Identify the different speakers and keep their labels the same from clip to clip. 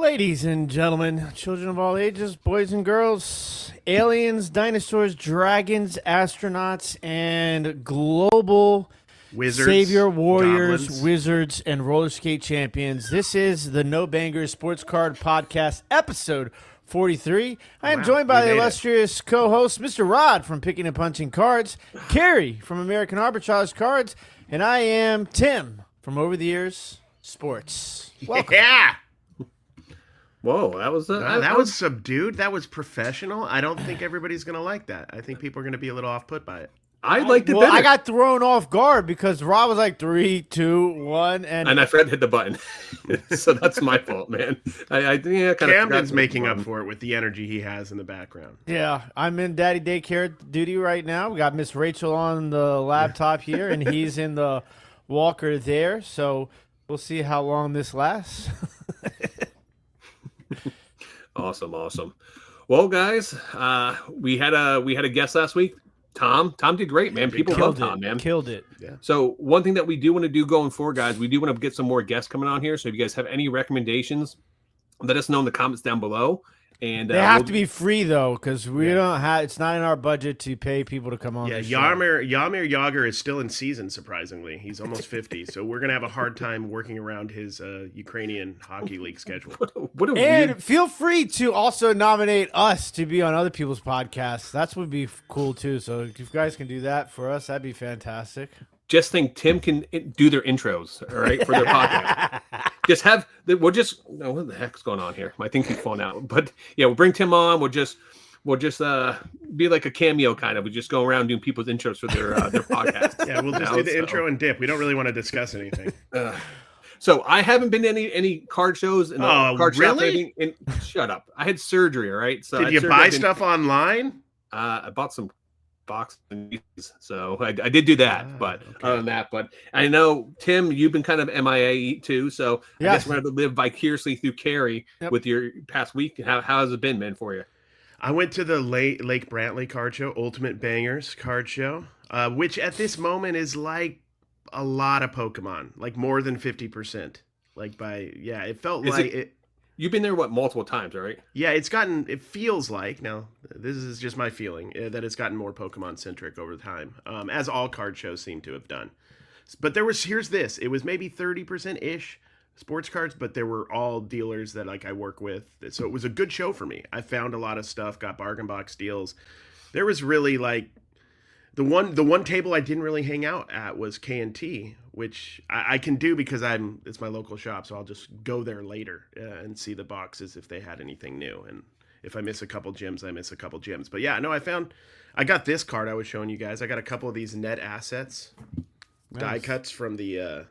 Speaker 1: Ladies and gentlemen, children of all ages, boys and girls, aliens, dinosaurs, dragons, astronauts, and global
Speaker 2: Wizards,
Speaker 1: savior warriors,
Speaker 2: goblins.
Speaker 1: wizards, and roller skate champions. This is the No Bangers Sports Card Podcast, episode 43. I am
Speaker 2: Wow,
Speaker 1: joined by
Speaker 2: we
Speaker 1: the
Speaker 2: made it.
Speaker 1: illustrious co-host, Mr. Rod from Picking and Punching Cards, Cary from American Arbitrage Cards, and I am Tim from Over the Years Sports. Welcome.
Speaker 2: Yeah.
Speaker 3: Whoa, that was
Speaker 2: That was subdued. That was professional. I don't think everybody's going to like that. I think people are going to be a little off put by it.
Speaker 3: I liked it
Speaker 1: Well,
Speaker 3: better.
Speaker 1: I got thrown off guard because Rob was like 3, 2, 1,
Speaker 3: and I forgot to hit the button, so that's my fault, man. I kind of
Speaker 2: Camden's making up for it with the energy he has in the background.
Speaker 1: yeah, I'm in daddy daycare duty right now. We got Miss Rachel on the laptop here, and he's in the walker there. So we'll see how long this lasts.
Speaker 3: Awesome. Well, guys, we had a guest last week. Tom did great, man. People love Tom, man.
Speaker 1: Killed it.
Speaker 3: So one thing that we do want to do going forward, guys, we do want to get some more guests coming on here. So if you guys have any recommendations, let us know in the comments down below. And
Speaker 1: They have to be free though, because we don't have. It's not in our budget to pay people to come on.
Speaker 2: Yeah,
Speaker 1: the show.
Speaker 2: Yamir Yager is still in season, surprisingly. He's almost 50, so we're going to have a hard time working around his Ukrainian hockey league schedule.
Speaker 3: What a
Speaker 1: And
Speaker 3: weird.
Speaker 1: feel free to also nominate us to be on other people's podcasts. That would be cool too. So if you guys can do that for us, that'd be fantastic.
Speaker 3: Just think Tim can do their intros, all right, for their podcast. Just have what the heck's going on here? My thing keeps falling out. But yeah, we'll bring Tim on. We'll just be like a cameo kind of. We just go around doing people's intros for their podcast.
Speaker 2: Yeah, we'll just do the intro and dip. We don't really want to discuss anything.
Speaker 3: So I haven't been to any card shows and card shop
Speaker 2: really?
Speaker 3: trading. Shut up! I had surgery. All right. So
Speaker 2: Did you buy stuff online?
Speaker 3: I bought some boxes and pieces. So I did do that, but
Speaker 2: okay.
Speaker 3: other than that, but I know Tim, you've been kind of MIA too, so I guess we're going to live vicariously through Cary with your past week. How has it been, man, for you?
Speaker 2: I went to the Lake Brantley card show, Ultimate Bangers card show, which at this moment is like a lot of Pokemon, like more than 50%. It felt
Speaker 3: You've been there, multiple times, right?
Speaker 2: Yeah, it feels like, now this is just my feeling, that it's gotten more Pokemon-centric over time, as all card shows seem to have done. But it was maybe 30%-ish sports cards, but there were all dealers that I work with. So it was a good show for me. I found a lot of stuff, got bargain box deals. There was really the one table I didn't really hang out at was K&T, which I can do because it's my local shop, so I'll just go there later and see the boxes if they had anything new. And if I miss a couple gyms, I miss a couple gyms. But yeah, no, I got this card I was showing you guys. I got a couple of these net assets die cuts from the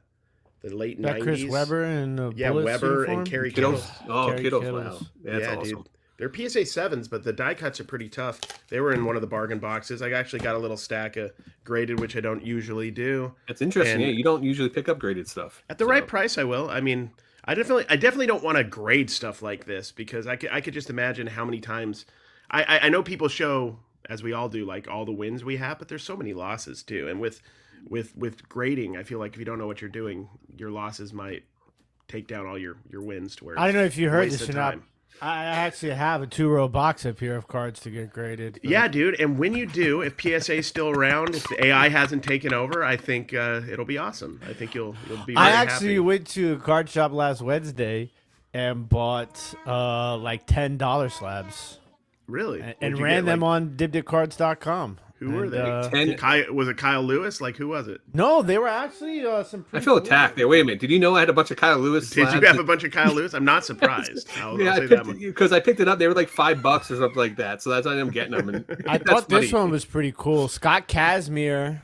Speaker 2: late 90s.
Speaker 1: Chris Webber and
Speaker 2: Weber and Cary
Speaker 3: Kittles.
Speaker 2: Kittles.
Speaker 3: Kittles. Wow. That's awesome.
Speaker 2: Dude. They're PSA 7s, but the die cuts are pretty tough. They were in one of the bargain boxes. I actually got a little stack of graded, which I don't usually do.
Speaker 3: It's interesting.
Speaker 2: And
Speaker 3: you don't usually pick up graded stuff.
Speaker 2: At the right price, I will. I mean, I definitely don't want to grade stuff like this because I could just imagine how many times I know people show, as we all do, like all the wins we have, but there's so many losses too. And with grading, I feel like if you don't know what you're doing, your losses might take down all your wins to where
Speaker 1: I don't know if you heard
Speaker 2: waste
Speaker 1: this
Speaker 2: of
Speaker 1: or not.
Speaker 2: time.
Speaker 1: I actually have a 2-row box up here of cards to get graded.
Speaker 2: Yeah, dude. And when you do, if PSA is still around, if the AI hasn't taken over, I think it'll be awesome. I think you'll be very
Speaker 1: I actually
Speaker 2: happy.
Speaker 1: went to a card shop last Wednesday and bought like $10 slabs.
Speaker 2: Really?
Speaker 1: And ran them on dibditcards.com.
Speaker 2: Who were they? Was it Kyle Lewis? Who was it?
Speaker 1: No, they were actually some.
Speaker 3: I feel attacked there. Wait a minute. Did you know I had a bunch of Kyle Lewis?
Speaker 2: Did you have a bunch of Kyle Lewis? I'm not surprised.
Speaker 3: Because I picked it up. They were like $5 or something like that. So that's why I'm getting them. And
Speaker 1: I thought this one was pretty cool. Scott Kazmir,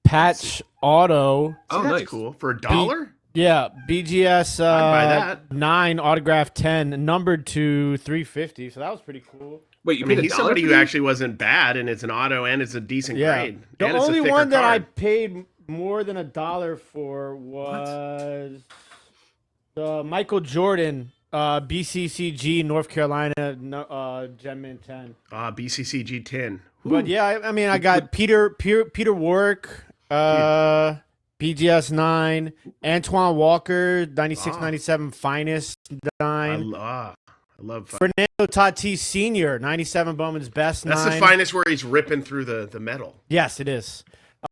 Speaker 1: patch auto.
Speaker 2: Oh, that's cool. For $1?
Speaker 1: Yeah, BGS
Speaker 2: I'd buy that.
Speaker 1: 9 autograph 10 numbered to 350. So that was pretty cool.
Speaker 3: Wait,
Speaker 2: he's somebody who actually wasn't bad, and it's an auto, and it's a decent grade.
Speaker 1: The
Speaker 2: and it's
Speaker 1: only
Speaker 2: a thicker
Speaker 1: one that I
Speaker 2: card.
Speaker 1: paid more than $1 for was the Michael Jordan BCCG North Carolina Gemmin 10.
Speaker 2: BCCG 10.
Speaker 1: But yeah, I mean, I got Peter Warwick, BGS 9, Antoine Walker 96,
Speaker 2: Ah.
Speaker 1: 97 finest 9.
Speaker 2: I love.
Speaker 1: Fernando Tatis Sr. 97 Bowman's best
Speaker 2: That's
Speaker 1: 9.
Speaker 2: the finest where he's ripping through the metal.
Speaker 1: Yes, it is.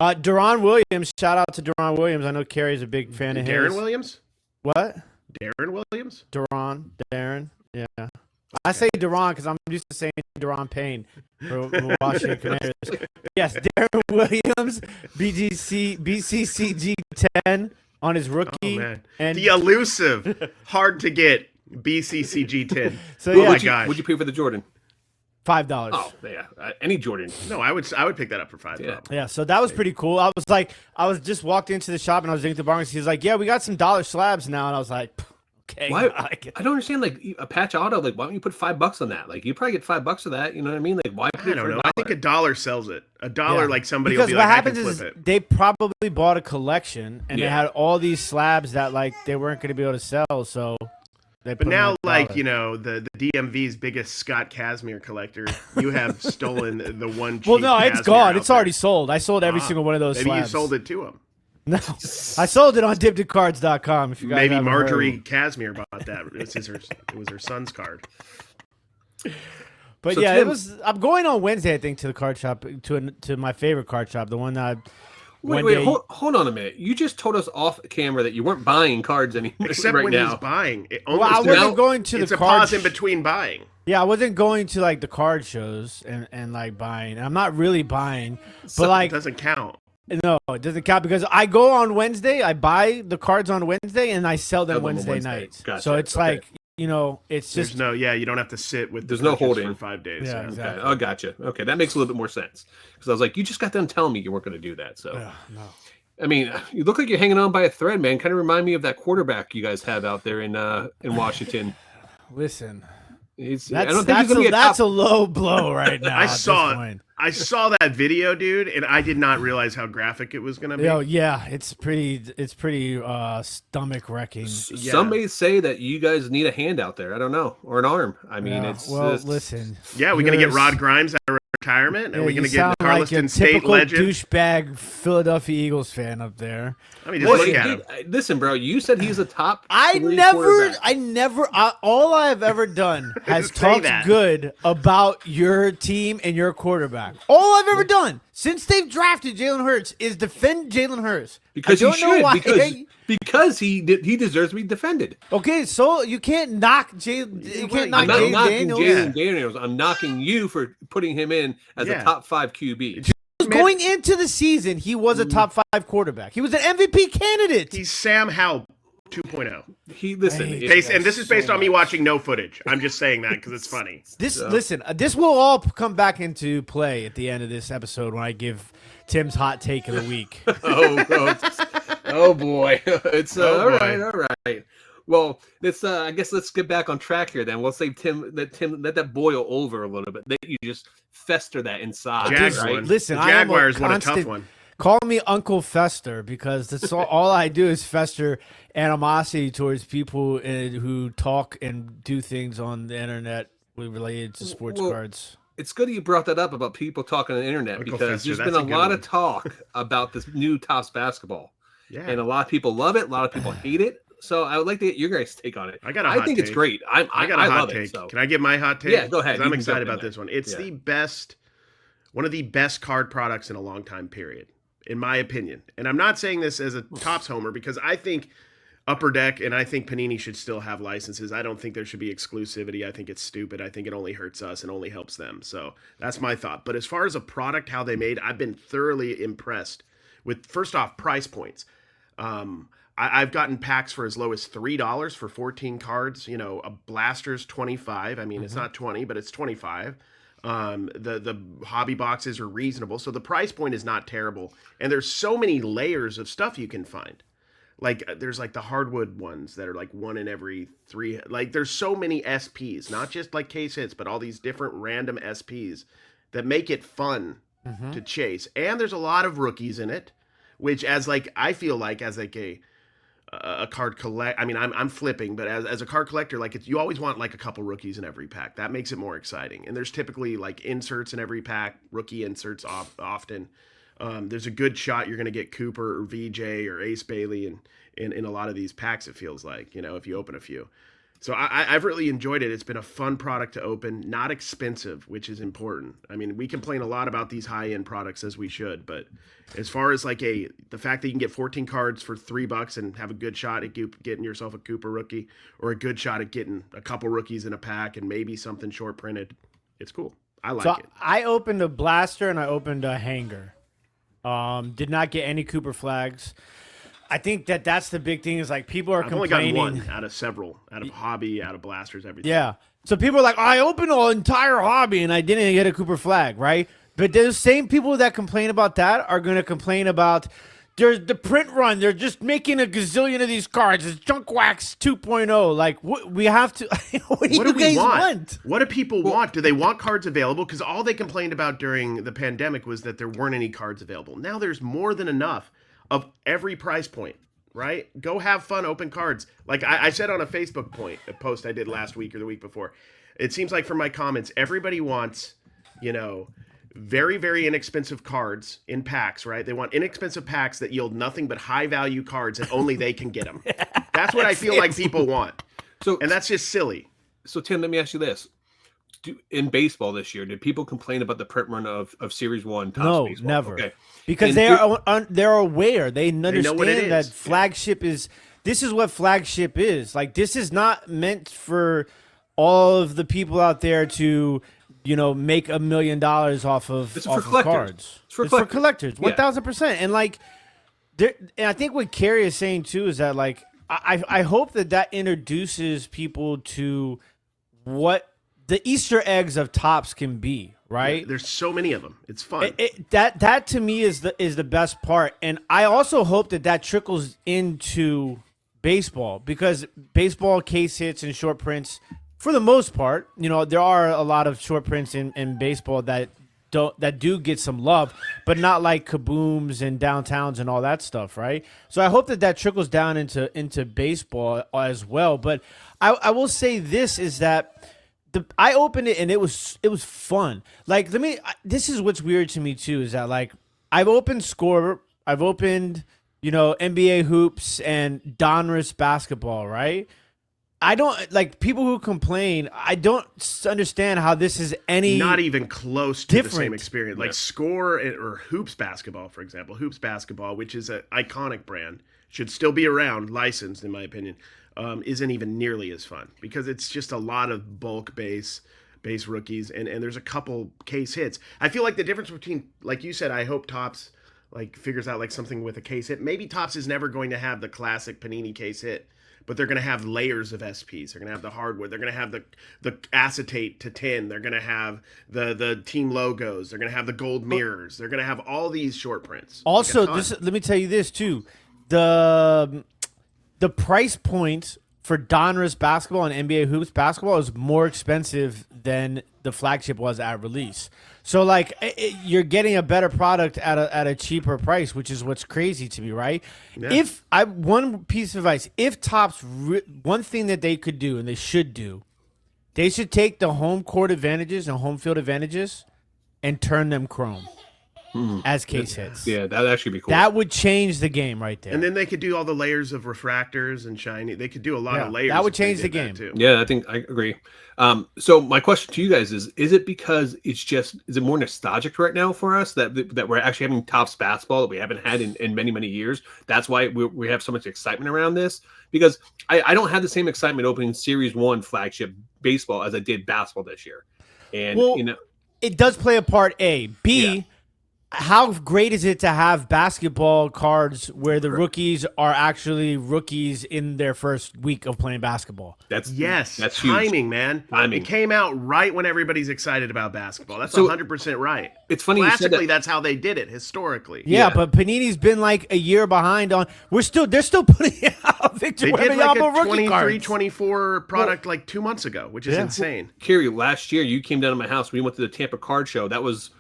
Speaker 1: Deron Williams. Shout out to Deron Williams. I know Carrie's a big fan of his.
Speaker 2: Darren Williams.
Speaker 1: What?
Speaker 2: Darren Williams.
Speaker 1: Darren. Yeah. I say Deron because I'm used to saying Deron Payne for the Washington Commanders. Yes, Darren Williams, BCCG 10 on his rookie.
Speaker 2: Oh man,
Speaker 1: and
Speaker 2: the elusive, hard to get BCCG 10.
Speaker 1: So
Speaker 2: Oh
Speaker 1: yeah,
Speaker 2: my gosh.
Speaker 3: Would you pay for the Jordan?
Speaker 1: $5.
Speaker 3: Oh yeah, any Jordan.
Speaker 2: No, I would pick that up for $5.
Speaker 3: Yeah.
Speaker 1: Yeah, so that was pretty cool. I was just walked into the shop and I was thinking to the bar and he's like, "Yeah, we got some dollar slabs now," and I was like, "Okay."
Speaker 3: Why? I don't understand. Like a patch auto, like why don't you put $5 on that? Like you probably get $5 for that. You know what I mean? Like why?
Speaker 2: I don't know. I think $1 sells it. $1, like somebody
Speaker 1: because
Speaker 2: will be
Speaker 1: what
Speaker 2: like,
Speaker 1: happens
Speaker 2: I can
Speaker 1: is
Speaker 2: flip it.
Speaker 1: they probably bought a collection and they
Speaker 3: Yeah.
Speaker 1: had all these slabs that like they weren't going to be able to sell, so they put
Speaker 2: But now,
Speaker 1: them at
Speaker 2: like,
Speaker 1: $1.
Speaker 2: you know, the DMV's biggest Scott Casimir collector, you have stolen the one cheap
Speaker 1: Well, no, it's
Speaker 2: Casimir
Speaker 1: gone.
Speaker 2: out
Speaker 1: It's
Speaker 2: there.
Speaker 1: already sold. I sold every single one of those
Speaker 2: Maybe
Speaker 1: slabs.
Speaker 2: you sold it to him.
Speaker 1: No, I sold it on dibditcards.com. If you guys
Speaker 2: Maybe
Speaker 1: haven't heard.
Speaker 2: Marjorie Casimir bought that. It was her son's card.
Speaker 1: But
Speaker 3: So
Speaker 1: yeah,
Speaker 3: Tim-
Speaker 1: I'm going on Wednesday, I think, to the card shop, to my favorite card shop, the one that.
Speaker 3: Wait, hold on a minute. You just told us off camera that you weren't buying cards anymore
Speaker 2: Except
Speaker 3: right
Speaker 2: when
Speaker 3: now.
Speaker 2: he's buying. It
Speaker 1: Well, I
Speaker 2: almost-
Speaker 1: wasn't going to
Speaker 2: it's
Speaker 1: the
Speaker 2: a
Speaker 1: card.
Speaker 2: pause in between buying.
Speaker 1: Yeah, I wasn't going to like the card shows and like buying. I'm not really buying, but
Speaker 2: So
Speaker 1: like
Speaker 2: it doesn't count.
Speaker 1: no, it doesn't count because I go on Wednesday. I buy the cards on Wednesday and I sell them
Speaker 3: Sell them on
Speaker 1: Wednesday
Speaker 3: Wednesday.
Speaker 1: nights.
Speaker 3: Gotcha.
Speaker 1: So it's
Speaker 3: Okay.
Speaker 1: like it's
Speaker 2: There's
Speaker 1: just
Speaker 2: no, you don't have to sit with.
Speaker 3: There's
Speaker 2: the
Speaker 3: no
Speaker 2: purchase
Speaker 3: holding.
Speaker 2: for 5 days.
Speaker 1: Yeah,
Speaker 2: so.
Speaker 1: exactly.
Speaker 3: Okay. Oh, gotcha. Okay, that makes a little bit more sense because I was like, you just got done telling me you weren't going to do that. So,
Speaker 1: no.
Speaker 3: I mean, you look like you're hanging on by a thread, man. Kind of remind me of that quarterback you guys have out there in Washington.
Speaker 1: Listen,
Speaker 3: He's,
Speaker 1: that's
Speaker 3: I don't think he's going to be
Speaker 1: that's
Speaker 3: a
Speaker 1: a low blow right now.
Speaker 2: I
Speaker 1: at
Speaker 2: saw
Speaker 1: this
Speaker 2: it.
Speaker 1: point.
Speaker 2: I saw that video, dude, and I did not realize how graphic it was going to be.
Speaker 1: Yo, yeah, it's pretty stomach wrecking.
Speaker 2: Yeah.
Speaker 3: Some may say that you guys need a hand out there. I don't know, or an arm. I mean,
Speaker 1: Yeah,
Speaker 3: it's
Speaker 1: well,
Speaker 3: just-
Speaker 1: listen.
Speaker 2: Yeah, we're going to get
Speaker 1: Yours-
Speaker 2: Rod Grimes out of retirement? Are we
Speaker 1: you
Speaker 2: going to
Speaker 1: sound
Speaker 2: get Carlston
Speaker 1: like a
Speaker 2: State
Speaker 1: typical
Speaker 2: legend?
Speaker 1: douchebag Philadelphia Eagles fan up there.
Speaker 2: I mean, just
Speaker 3: Well,
Speaker 2: look at him.
Speaker 3: listen, bro. You said he's a top.
Speaker 1: I
Speaker 3: three
Speaker 1: never,
Speaker 3: quarterback.
Speaker 1: all I've ever done has
Speaker 2: Say
Speaker 1: talked
Speaker 2: that.
Speaker 1: good about your team and your quarterback. All I've ever done since they've drafted Jalen Hurts is defend Jalen Hurts.
Speaker 3: Because
Speaker 1: I
Speaker 3: he
Speaker 1: don't know
Speaker 3: should.
Speaker 1: why.
Speaker 3: Because he deserves to be defended.
Speaker 1: Okay, so you can't knock Jalen. You can't knock
Speaker 3: I'm not
Speaker 1: Jalen
Speaker 3: knocking
Speaker 1: Daniels.
Speaker 3: Jalen Daniels. I'm knocking you for putting him in as
Speaker 2: Yeah.
Speaker 3: a top 5 QB.
Speaker 1: Going into the season, he was a top 5 quarterback. He was an MVP candidate.
Speaker 2: He's Sam Howell 2.0.
Speaker 3: Listen,
Speaker 1: Hey,
Speaker 3: if-
Speaker 2: And this is
Speaker 1: so
Speaker 2: based on me
Speaker 1: much.
Speaker 2: watching no footage. I'm just saying that because it's funny.
Speaker 1: Listen, this will all come back into play at the end of this episode when I give Tim's hot take of the week.
Speaker 3: oh boy, it's
Speaker 2: Oh,
Speaker 3: all
Speaker 2: boy.
Speaker 3: right, all right. Well, let's. I guess let's get back on track here. Then we'll say Tim, let that boil over a little bit. That you just fester that inside.
Speaker 2: Jags
Speaker 3: right?
Speaker 2: one.
Speaker 1: Listen,
Speaker 2: The
Speaker 1: I am a
Speaker 2: Jaguars won a tough
Speaker 1: constant-
Speaker 2: one.
Speaker 1: Call me Uncle Fester because that's all I do is fester animosity towards people who talk and do things on the internet related to sports
Speaker 3: Well,
Speaker 1: cards.
Speaker 3: It's good that you brought that up about people talking on the internet
Speaker 2: Uncle
Speaker 3: because
Speaker 2: Fester,
Speaker 3: there's
Speaker 2: that's
Speaker 3: been
Speaker 2: a
Speaker 3: a
Speaker 2: good
Speaker 3: lot
Speaker 2: one.
Speaker 3: of talk about this new Topps basketball,
Speaker 2: Yeah.
Speaker 3: and a lot of people love it. A lot of people hate it. So I would like to get your guys' take on it.
Speaker 2: I got a
Speaker 3: I
Speaker 2: hot
Speaker 3: think it's
Speaker 2: take.
Speaker 3: great. I
Speaker 2: got a hot
Speaker 3: love
Speaker 2: take.
Speaker 3: it. So.
Speaker 2: Can I give my hot take?
Speaker 3: Yeah, go ahead.
Speaker 2: 'Cause
Speaker 3: You
Speaker 2: I'm
Speaker 3: can
Speaker 2: excited
Speaker 3: jump in
Speaker 2: about
Speaker 3: there.
Speaker 2: this one. It's
Speaker 3: Yeah.
Speaker 2: the best, one of the best card products in a long time period, in my opinion. And I'm not saying this as a Topps homer because I think Upper Deck and I think Panini should still have licenses. I don't think there should be exclusivity. I think it's stupid. I think it only hurts us and only helps them. So that's my thought. But as far as a product, how they made, I've been thoroughly impressed with, first off, price points. I've gotten packs for as low as $3 for 14 cards. You know, a blaster's 25. I mean, it's not 20, but it's 25. The hobby boxes are reasonable, so the price point is not terrible. And there's so many layers of stuff you can find. Like there's like the hardwood ones that are like 1 in every 3. Like there's so many SPs, not just like case hits, but all these different random SPs that make it fun to chase. And there's a lot of rookies in it, which as like I feel like as like a card collect. I mean, I'm flipping, but as a card collector, like you always want like a couple rookies in every pack. That makes it more exciting. And there's typically like inserts in every pack, rookie inserts often. there's a good shot you're going to get Cooper or VJ or Ace Bailey in a lot of these packs, it feels like, if you open a few. So I've really enjoyed it. It's been a fun product to open, not expensive, which is important. I mean, we complain a lot about these high-end products, as we should, but as far as like the fact that you can get 14 cards for $3 and have a good shot at getting yourself a Cooper rookie, or a good shot at getting a couple rookies in a pack and maybe something short printed, it's cool. I like it.
Speaker 1: I opened a blaster and I opened a hanger. Did not get any Cooper flags. I think that's the big thing is like people are complaining.
Speaker 2: Only gotten one out of several, out of hobby, out of blasters, everything.
Speaker 1: Yeah. So people are like, I opened an entire hobby and I didn't get a Cooper flag, right? But those same people that complain about that are going to complain about there's the print run. They're just making a gazillion of these cards. It's Junk Wax 2.0. Like, we have to. What do you guys want?
Speaker 2: What do people want? Do they want cards available? Because all they complained about during the pandemic was that there weren't any cards available. Now there's more than enough of every price point, right? Go have fun, open cards. Like I said on a Facebook post I did last week or the week before, it seems like from my comments, everybody wants, very, very inexpensive cards in packs, right? They want inexpensive packs that yield nothing but high value cards and only they can get them. That's what I feel like people want. And that's just silly.
Speaker 3: So Tim, let me ask you this. In baseball this year, did people complain about the print run of Series 1 Topps baseball?
Speaker 1: Never.
Speaker 3: Okay.
Speaker 1: Because they're aware. They understand that flagship is – this is what flagship is. Like, this is not meant for all of the people out there to, make $1 million off of cards.
Speaker 3: It's for
Speaker 1: collectors. 1,000%. And, like, and I think what Cary is saying, too, is that, like, I hope that introduces people to what the Easter eggs of Topps can be, right?
Speaker 2: Yeah, there's so many of them. It's fun.
Speaker 1: That to me is the best part, and I also hope that trickles into baseball, because baseball case hits and short prints, for the most part, there are a lot of short prints in baseball that do get some love, but not like kabooms and downtowns and all that stuff, right? So I hope that trickles down into baseball as well. But I will say this is that. I opened it and it was fun. Like, this is what's weird to me too, is that like I've opened Score, I've opened, NBA hoops and Donruss basketball, right? I don't like people who complain. I don't understand how this is
Speaker 2: not even close to
Speaker 1: different.
Speaker 2: The same experience. Like Score or Hoops basketball, for example, Hoops basketball, which is an iconic brand, should still be around, licensed in my opinion. Isn't even nearly as fun because it's just a lot of bulk base rookies and there's a couple case hits. I feel like the difference between, like you said, I hope Topps like figures out like something with a case hit. Maybe Topps is never going to have the classic Panini case hit, but they're going to have layers of SPs. They're going to have the hardwood. They're going to have the acetate to tin. They're going to have the team logos. They're going to have the gold mirrors. They're going to have all these short prints.
Speaker 1: Also, let me tell you this too. The price point for Donruss basketball and NBA hoops basketball is more expensive than the flagship was at release. So, like, you're getting a better product at a cheaper price, which is what's crazy to me, right? Yeah. One piece of advice, if Topps, one thing that they could do and they should do, they should take the home court advantages and home field advantages and turn them chrome. As case hits.
Speaker 3: Yeah, that'd actually be cool.
Speaker 1: That would change the game right there.
Speaker 2: And then they could do all the layers of refractors and shiny. They could do a lot of layers.
Speaker 1: That would change the game
Speaker 2: too.
Speaker 3: Yeah, I think I agree. So my question to you guys is it because is it more nostalgic right now for us that we're actually having Topps basketball that we haven't had in many, many years? That's why we have so much excitement around this, because I don't have the same excitement opening Series 1 flagship baseball as I did basketball this year. And,
Speaker 1: it does play a part, A. B, yeah. How great is it to have basketball cards where the rookies are actually rookies in their first week of playing basketball?
Speaker 2: That's
Speaker 3: timing,
Speaker 2: huge. Man. Timing. It came out right when everybody's excited about basketball. That's 100% right.
Speaker 3: It's funny you said that.
Speaker 2: That's how they did it historically.
Speaker 1: Yeah, but Panini's been like a year behind on. They're still putting out Victor Wembanyama rookie cards.
Speaker 2: 23-24 product like 2 months ago, which is insane.
Speaker 3: Cary, last year you came down to my house. We went to the Tampa Card Show. That was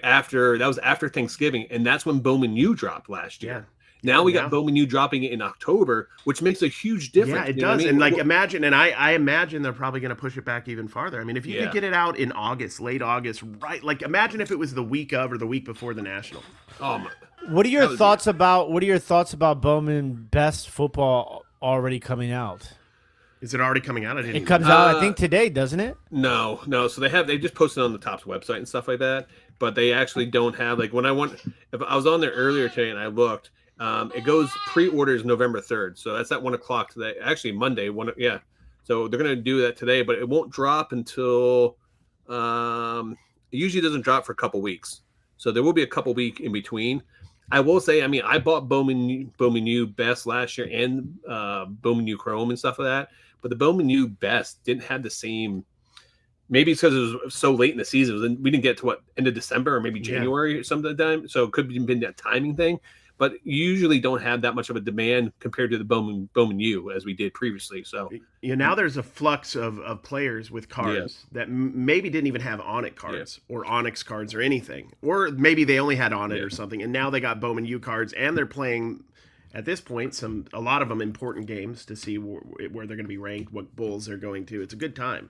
Speaker 3: after Thanksgiving, and that's when Bowman U dropped last year. Now we got Bowman U dropping it in October, which makes a huge difference.
Speaker 2: Yeah, it
Speaker 3: You know what
Speaker 2: does.
Speaker 3: I mean?
Speaker 2: And like imagine, and I imagine they're probably going to push it back even farther. I mean, if you could get it out in August, late August, right? Like imagine if it was the week of or the week before the National.
Speaker 3: Oh my.
Speaker 1: What are your thoughts about Bowman Best football already coming out?
Speaker 2: Is it already coming out?
Speaker 1: It comes out, I think, today, doesn't it?
Speaker 3: No. So they just posted on the Topps website and stuff like that, but they actually don't have if I was on there earlier today and I looked, it goes pre-orders November 3rd, so that's at 1:00 today. Actually, Monday. So they're gonna do that today, but it won't drop until it usually doesn't drop for a couple weeks. So there will be a couple week in between. I will say, I mean, I bought Bowman U Best last year and Bowman U Chrome and stuff like that. But the Bowman U Best didn't have the same. Maybe it's because it was so late in the season. We didn't get to end of December or maybe January or something. So it could have been that timing thing. But you usually don't have that much of a demand compared to the Bowman U as we did previously. So
Speaker 2: now there's a flux of players with cards that maybe didn't even have Onyx cards or Onyx cards or anything, or maybe they only had Onyx or something, and now they got Bowman U cards and they're playing. At this point, a lot of them important games to see where they're going to be ranked, what bowls they're going to. It's a good time.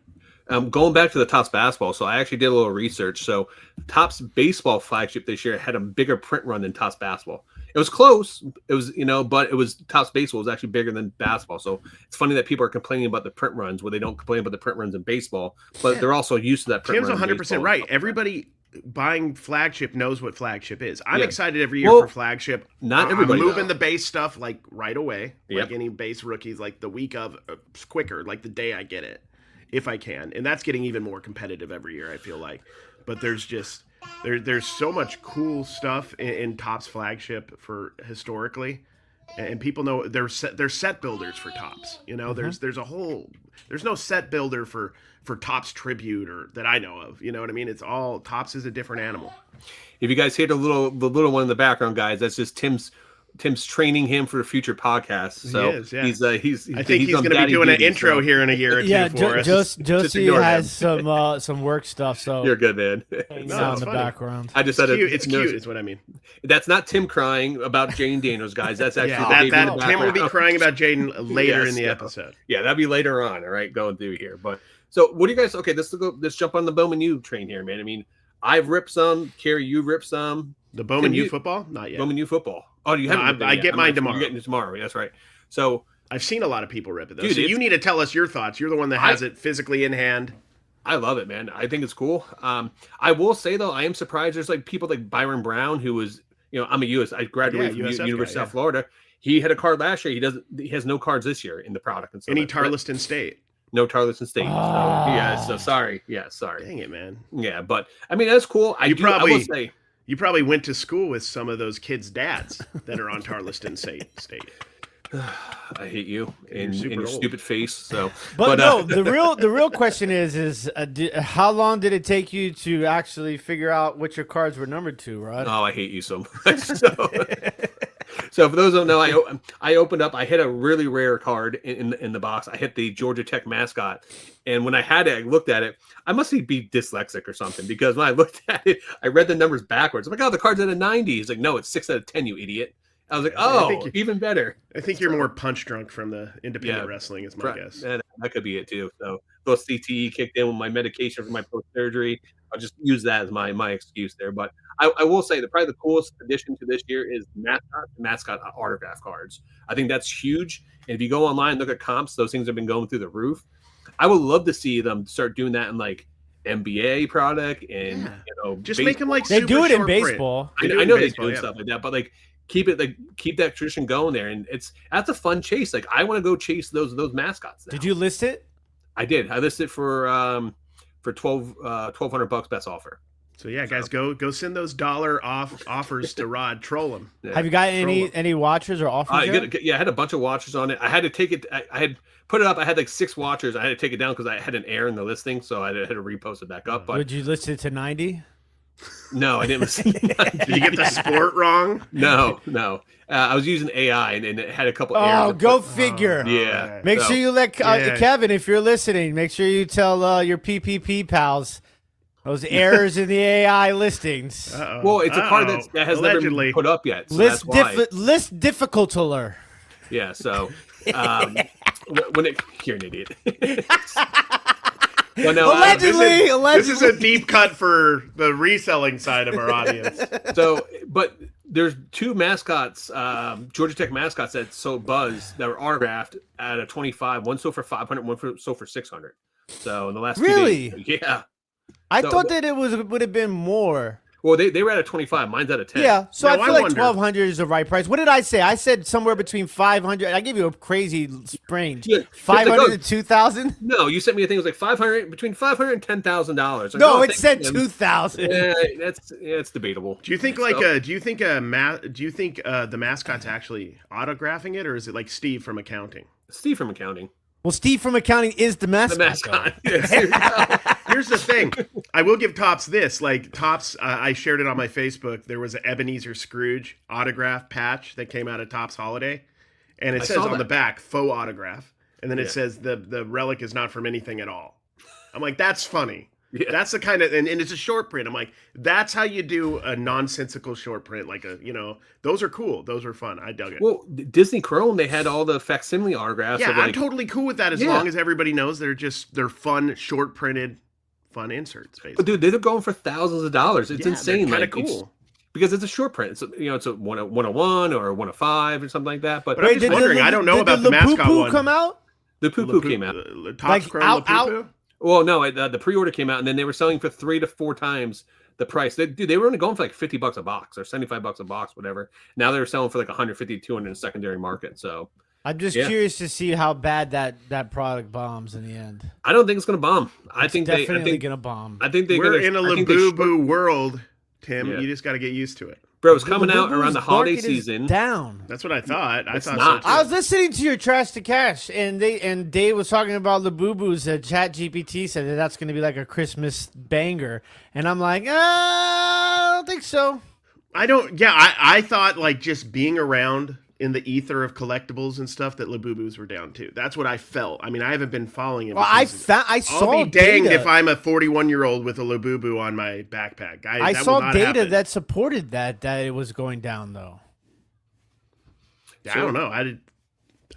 Speaker 3: Going back to the Topps basketball, so I actually did a little research. So Topps baseball flagship this year had a bigger print run than Topps basketball. It was close. It was, but it was Topps baseball was actually bigger than basketball. So it's funny that people are complaining about the print runs where they don't complain about the print runs in baseball, but they're also used to that print run.
Speaker 2: Tim's 100% right. Everybody buying flagship knows what flagship is. I'm excited every year for flagship.
Speaker 3: Not everybody.
Speaker 2: I'm moving the base stuff like right away, like any base rookies, like the week of, quicker, like the day I get it, if I can. And that's getting even more competitive every year, I feel like. But there's just there's so much cool stuff in Topps flagship for historically. And people know they're set builders for Topps. There's no set builder for Topps Tribute or that I know of. You know what I mean? It's all Topps is a different animal.
Speaker 3: If you guys hear the little one in the background, guys, that's just Tim's training him for a future podcast. So
Speaker 2: he is,
Speaker 3: he's
Speaker 2: I think he's going to be doing an intro here in a year or two for us.
Speaker 1: Josie has some work stuff, so
Speaker 3: you're good, man.
Speaker 1: In the background.
Speaker 3: I just said
Speaker 2: it's cute is what I mean.
Speaker 3: That's not Tim crying about Jane Daniels, guys. That's actually
Speaker 2: Tim will be crying about Jaden later in the episode.
Speaker 3: Yeah, that'll be later on. All right, going through here. But so what do you guys? Okay, let's jump on the Bowman U train here, man. I mean, I've ripped some. Cary, you ripped some.
Speaker 2: The Bowman U football? Not yet.
Speaker 3: Bowman U football. Oh, you haven't?
Speaker 2: I get mine tomorrow.
Speaker 3: You're getting it tomorrow. That's right. So
Speaker 2: I've seen a lot of people rip it though.
Speaker 3: Dude,
Speaker 2: so you need to tell us your thoughts. You're the one that has it physically in hand.
Speaker 3: I love it, man. I think it's cool. I will say though, I am surprised. There's like people like Byron Brown, who was, I'm I graduated from University of South Florida. He had a card last year. He has no cards this year in the product. And
Speaker 2: Any Tarleton State.
Speaker 3: No Tarleton State. So sorry. Yeah, sorry.
Speaker 2: Dang it, man.
Speaker 3: Yeah, but I mean that's cool. I will say
Speaker 2: you probably went to school with some of those kids' dads that are on Tarleton State.
Speaker 3: I hate you and your stupid face. So,
Speaker 1: but no, the real question is how long did it take you to actually figure out what your cards were numbered to, Rod?
Speaker 3: Oh, I hate you so much. So for those who don't know, I opened up. I hit a really rare card in the box. I hit the Georgia Tech mascot, and when I had it, I looked at it. I must be dyslexic or something because when I looked at it, I read the numbers backwards. I'm like, oh, the card's at a 90. He's like, no, it's 6 out of 10, you idiot. I was like, oh, even better.
Speaker 2: I think you're more punch drunk from the independent wrestling is my guess.
Speaker 3: That could be it too. So little CTE kicked in with my medication for my post-surgery. I'll just use that as my excuse there. But I will say that probably the coolest addition to this year is mascot autograph cards. I think that's huge. And if you go online and look at comps, those things have been going through the roof. I would love to see them start doing that in like NBA product and
Speaker 2: just
Speaker 3: baseball.
Speaker 2: make them like
Speaker 1: they do it in baseball.
Speaker 3: I know they do stuff like that, but like keep that tradition going there, and that's a fun chase. Like I want to go chase those mascots now.
Speaker 1: Did you list it?
Speaker 3: I did. I listed for $1,200 best offer.
Speaker 2: So yeah, guys, go send those dollar offers to Rod. Troll him.
Speaker 1: Yeah. Have you got any watchers or offers?
Speaker 3: I had a bunch of watchers on it. I had to take it. I had put it up. I had like 6 watchers. I had to take it down because I had an error in the listing, so I had to repost it back up. But
Speaker 1: would you list it to 90?
Speaker 3: No, I didn't listen.
Speaker 2: Did you get the sport wrong?
Speaker 3: No. I was using AI and it had a couple errors.
Speaker 1: Oh, go figure.
Speaker 3: Yeah.
Speaker 1: Make sure you let Kevin, if you're listening, make sure you tell your PPP pals Those errors in the AI listings.
Speaker 2: Uh-oh.
Speaker 3: Well, it's a card that has never
Speaker 2: Allegedly.
Speaker 3: been put up yet. So
Speaker 1: List
Speaker 3: that's why.
Speaker 1: list difficulter.
Speaker 3: Yeah. So when you're an idiot. Well, no,
Speaker 1: Allegedly.
Speaker 2: This is a deep cut for the reselling side of our audience.
Speaker 3: So, but there's two mascots, Georgia Tech mascots that sold buzz that were autographed at a 25. One sold for 500, one sold for 600. So in the last 2 days, yeah.
Speaker 1: I thought that it would have been more.
Speaker 3: Well, they were at a 25. Mine's at a 10.
Speaker 1: Yeah, so
Speaker 2: Now,
Speaker 1: I feel
Speaker 2: I
Speaker 1: like
Speaker 2: wonder-
Speaker 1: 1,200 is the right price. What did I say? I said somewhere between 500. I gave you a crazy range.
Speaker 3: Yeah,
Speaker 1: 500 to 2,000.
Speaker 3: No, you sent me a thing. It was like 500, between $500 and $10,000.
Speaker 1: No, it said 2,000.
Speaker 3: Yeah, it's debatable.
Speaker 2: Do you think the mascot's actually autographing it, or is it like Steve from accounting?
Speaker 3: Steve from accounting.
Speaker 1: Well, Steve from accounting is the mascot.
Speaker 3: The mascot.
Speaker 2: Here's the thing. I will give Topps this. Like Topps, I shared it on my Facebook. There was an Ebenezer Scrooge autograph patch that came out of Topps Holiday, and it says on the back faux autograph, and then it says the relic is not from anything at all. I'm like, that's funny. Yeah. That's the kind of, and it's a short print. I'm like, that's how you do a nonsensical short print. Like those are cool. Those are fun. I dug it.
Speaker 3: Well, Disney Chrome, they had all the facsimile autographs.
Speaker 2: Yeah,
Speaker 3: of like,
Speaker 2: I'm totally cool with that as long as everybody knows they're fun, short printed, fun inserts. Basically.
Speaker 3: But dude, they're going for thousands of dollars. It's insane.
Speaker 2: Kind of cool.
Speaker 3: Because it's a short print. It's it's a 101 or a 105 or something like that. But
Speaker 2: I'm just wondering. I don't know about the mascot one.
Speaker 1: Come out?
Speaker 3: The poo came out.
Speaker 2: Topps Chrome
Speaker 1: out.
Speaker 3: Well, no, the pre-order came out, and then they were selling for 3 to 4 times the price. They were only going for like $50 a box or $75 a box, whatever. Now they're selling for like 150 to 200 in the secondary market. So
Speaker 1: I'm just curious to see how bad that product bombs in the end.
Speaker 3: I don't think it's going to bomb. I think
Speaker 1: definitely going to bomb.
Speaker 3: I think
Speaker 2: we're in a Labubu world, Tim. Yeah. You just got to get used to it.
Speaker 3: Bro, it's coming out around the holiday season.
Speaker 1: Down.
Speaker 2: That's what I thought. I thought
Speaker 3: not.
Speaker 2: so too.
Speaker 1: I was listening to your Trash to Cash, and Dave was talking about Labubus. ChatGPT said that's going to be like a Christmas banger, and I'm like, I don't think so.
Speaker 2: I don't. Yeah, I thought like just being around in the ether of collectibles and stuff that Labubus were down too. That's what I felt. I mean, I haven't been following him.
Speaker 1: Well, I saw.
Speaker 2: I'll be danged if I'm a 41-year-old with a Labubu on my backpack.
Speaker 1: I saw data that supported that it was going down though.
Speaker 2: Yeah, I don't know.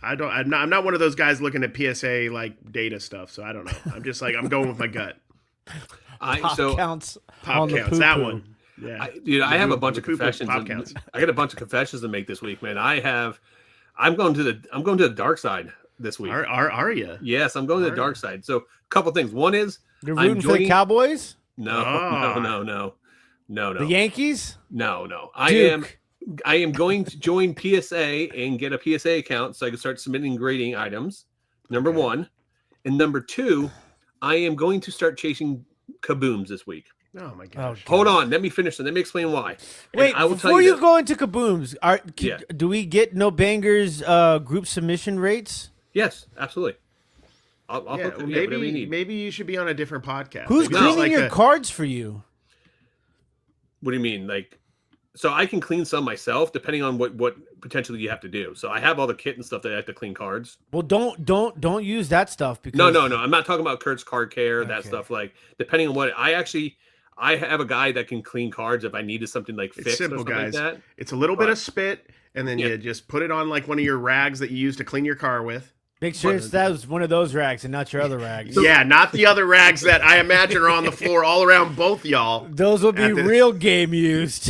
Speaker 2: I'm not one of those guys looking at PSA like data stuff. So I don't know. I'm just like I'm going with my gut.
Speaker 1: Pop counts.
Speaker 2: That one. Yeah,
Speaker 3: I have a bunch of confessions. I got a bunch of confessions to make this week, man. I'm going to the dark side this week.
Speaker 2: Are you?
Speaker 3: Yes, I'm going to the dark side. So, a couple things. One is
Speaker 1: you're rooting for the Cowboys?
Speaker 3: No.
Speaker 1: The Yankees?
Speaker 3: No. I am going to join PSA and get a PSA account so I can start submitting grading items. Number one, and number two, I am going to start chasing kabooms this week.
Speaker 2: Oh my gosh!
Speaker 3: Hold on, let me finish. Let me explain why.
Speaker 1: Wait, before you go into kabooms, do we get No Bangers group submission rates?
Speaker 3: Yes, absolutely. I'll put them,
Speaker 2: maybe you should be on a different podcast.
Speaker 1: Who's cleaning your cards for you?
Speaker 3: What do you mean? Like, so I can clean some myself, depending on what potentially you have to do. So I have all the kit and stuff that I have to clean cards.
Speaker 1: Well, don't use that stuff because
Speaker 3: no. I'm not talking about Kurt's card care, that stuff. Like, depending on what I have a guy that can clean cards if I needed something like fixed.
Speaker 2: It's simple,
Speaker 3: or something
Speaker 2: guys.
Speaker 3: like that.
Speaker 2: It's a little bit of spit, and then you just put it on like one of your rags that you use to clean your car with.
Speaker 1: Make sure that was one of those rags and not your other rags.
Speaker 2: Yeah, not the other rags that I imagine are on the floor all around both y'all.
Speaker 1: Those will be real game used.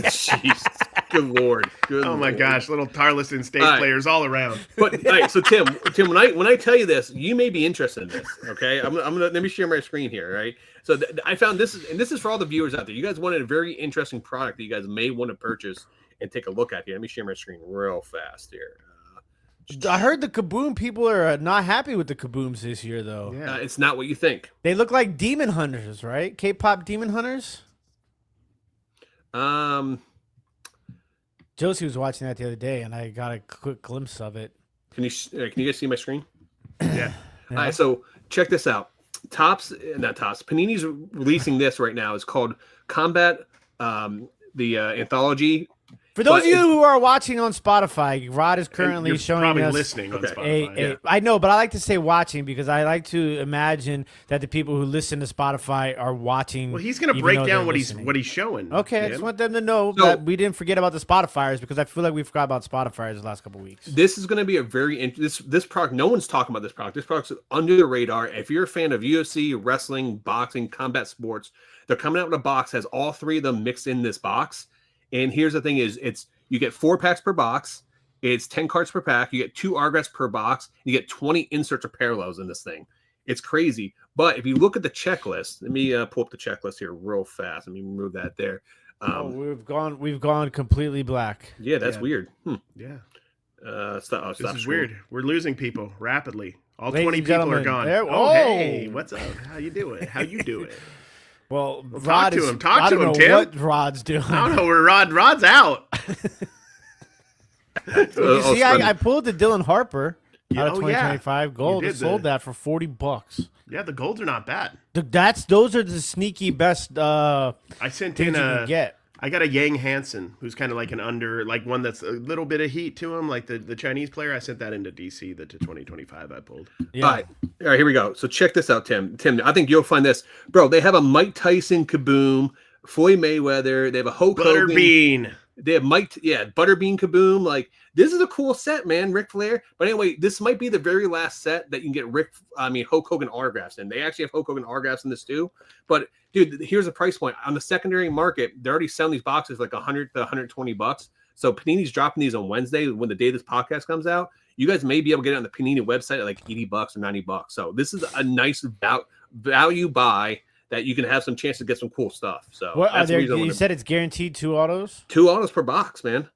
Speaker 3: Jeez. Good Lord.
Speaker 2: Oh my gosh, little Tarleton State players all around.
Speaker 3: But all right, so Tim, when I tell you this, you may be interested in this. Okay, I'm gonna let me share my screen here. Right. So I found this is for all the viewers out there. You guys wanted a very interesting product that you guys may want to purchase and take a look at here. Let me share my screen real fast here.
Speaker 1: I heard the Kaboom people are not happy with the Kabooms this year, though.
Speaker 2: Yeah.
Speaker 3: It's not what you think.
Speaker 1: They look like demon hunters, right? K-pop demon hunters. Josie was watching that the other day, and I got a quick glimpse of it.
Speaker 3: Can you guys see my screen?
Speaker 2: Yeah.
Speaker 3: All right, so check this out. Panini's releasing this right now. It's called Combat, the anthology,
Speaker 1: For those of you who are watching on Spotify, Rod is currently
Speaker 2: You're
Speaker 1: showing
Speaker 2: probably
Speaker 1: us
Speaker 2: listening on
Speaker 3: Okay.
Speaker 2: Spotify.
Speaker 1: I know, but I like to say watching because I like to imagine that the people who listen to Spotify are watching.
Speaker 2: Well, he's going to
Speaker 1: even
Speaker 2: break
Speaker 1: though
Speaker 2: down
Speaker 1: they're
Speaker 2: what
Speaker 1: listening.
Speaker 2: he's showing.
Speaker 1: Okay, I
Speaker 2: man.
Speaker 1: just want them to know
Speaker 3: So-
Speaker 1: that we didn't forget about the Spotifyers because I feel like we forgot about Spotifyers the last couple of weeks.
Speaker 3: This is going to be a very this product. No one's talking about this product. This product's under the radar. If you're a fan of UFC, wrestling, boxing, combat sports, they're coming out with a box has all three of them mixed in this box. And here's the thing: you get 4 packs per box. It's 10 cards per pack. You get 2 autographs per box. You get 20 inserts or parallels in this thing. It's crazy. But if you look at the checklist, let me pull up the checklist here real fast. Let me remove that there.
Speaker 1: We've gone completely black.
Speaker 3: Yeah, that's
Speaker 2: Yeah.
Speaker 3: weird.
Speaker 2: Yeah.
Speaker 3: Stop
Speaker 2: This is
Speaker 3: scrolling.
Speaker 2: weird. We're losing people rapidly. All
Speaker 1: Ladies
Speaker 2: 20
Speaker 1: and
Speaker 2: people are
Speaker 1: gentlemen,
Speaker 2: gone.
Speaker 1: there-
Speaker 2: Oh, hey,
Speaker 1: oh.
Speaker 2: what's up? How you doing? How you doing?
Speaker 1: Well,
Speaker 2: talk
Speaker 1: Rod
Speaker 2: to
Speaker 1: is,
Speaker 2: him. Talk
Speaker 1: I
Speaker 2: to
Speaker 1: don't
Speaker 2: him,
Speaker 1: know
Speaker 2: Tim.
Speaker 1: what Rod's doing.
Speaker 2: I don't know where Rod's out.
Speaker 1: You see, I pulled the Dylan Harper
Speaker 2: Yeah,
Speaker 1: out of
Speaker 2: oh, yeah.
Speaker 1: 2025 gold.
Speaker 2: You
Speaker 1: I
Speaker 2: did
Speaker 1: sold
Speaker 2: the-
Speaker 1: that for $40.
Speaker 2: Yeah, the golds are not bad.
Speaker 1: Those are the sneaky best
Speaker 2: I sent
Speaker 1: things
Speaker 2: in
Speaker 1: you can get.
Speaker 2: I got a Yang Hansen, who's kind of like one that's a little bit of heat to him, like the Chinese player. I sent that into DC, to 2025 I pulled.
Speaker 1: Yeah.
Speaker 3: All right, here we go. So check this out, Tim. Tim, I think you'll find this, bro. They have a Mike Tyson Kaboom, Floyd Mayweather. They have a Hulk Hogan.
Speaker 2: Butterbean.
Speaker 3: They have Butterbean Kaboom. Like, this is a cool set, man. Ric Flair. But anyway, this might be the very last set that you can get Hulk Hogan autographs in. They actually have Hulk Hogan autographs in this too. But dude, here's a price point on the secondary market. They're already selling these boxes like $100 to $120. So Panini's dropping these on Wednesday when the day this podcast comes out. You guys may be able to get it on the Panini website at like $80 or $90. So this is a nice value buy that you can have some chance to get some cool stuff. So
Speaker 1: What are
Speaker 3: that's the
Speaker 1: there?
Speaker 3: reason I
Speaker 1: You
Speaker 3: wanted-
Speaker 1: said it's guaranteed 2 autos.
Speaker 3: 2 autos per box, man.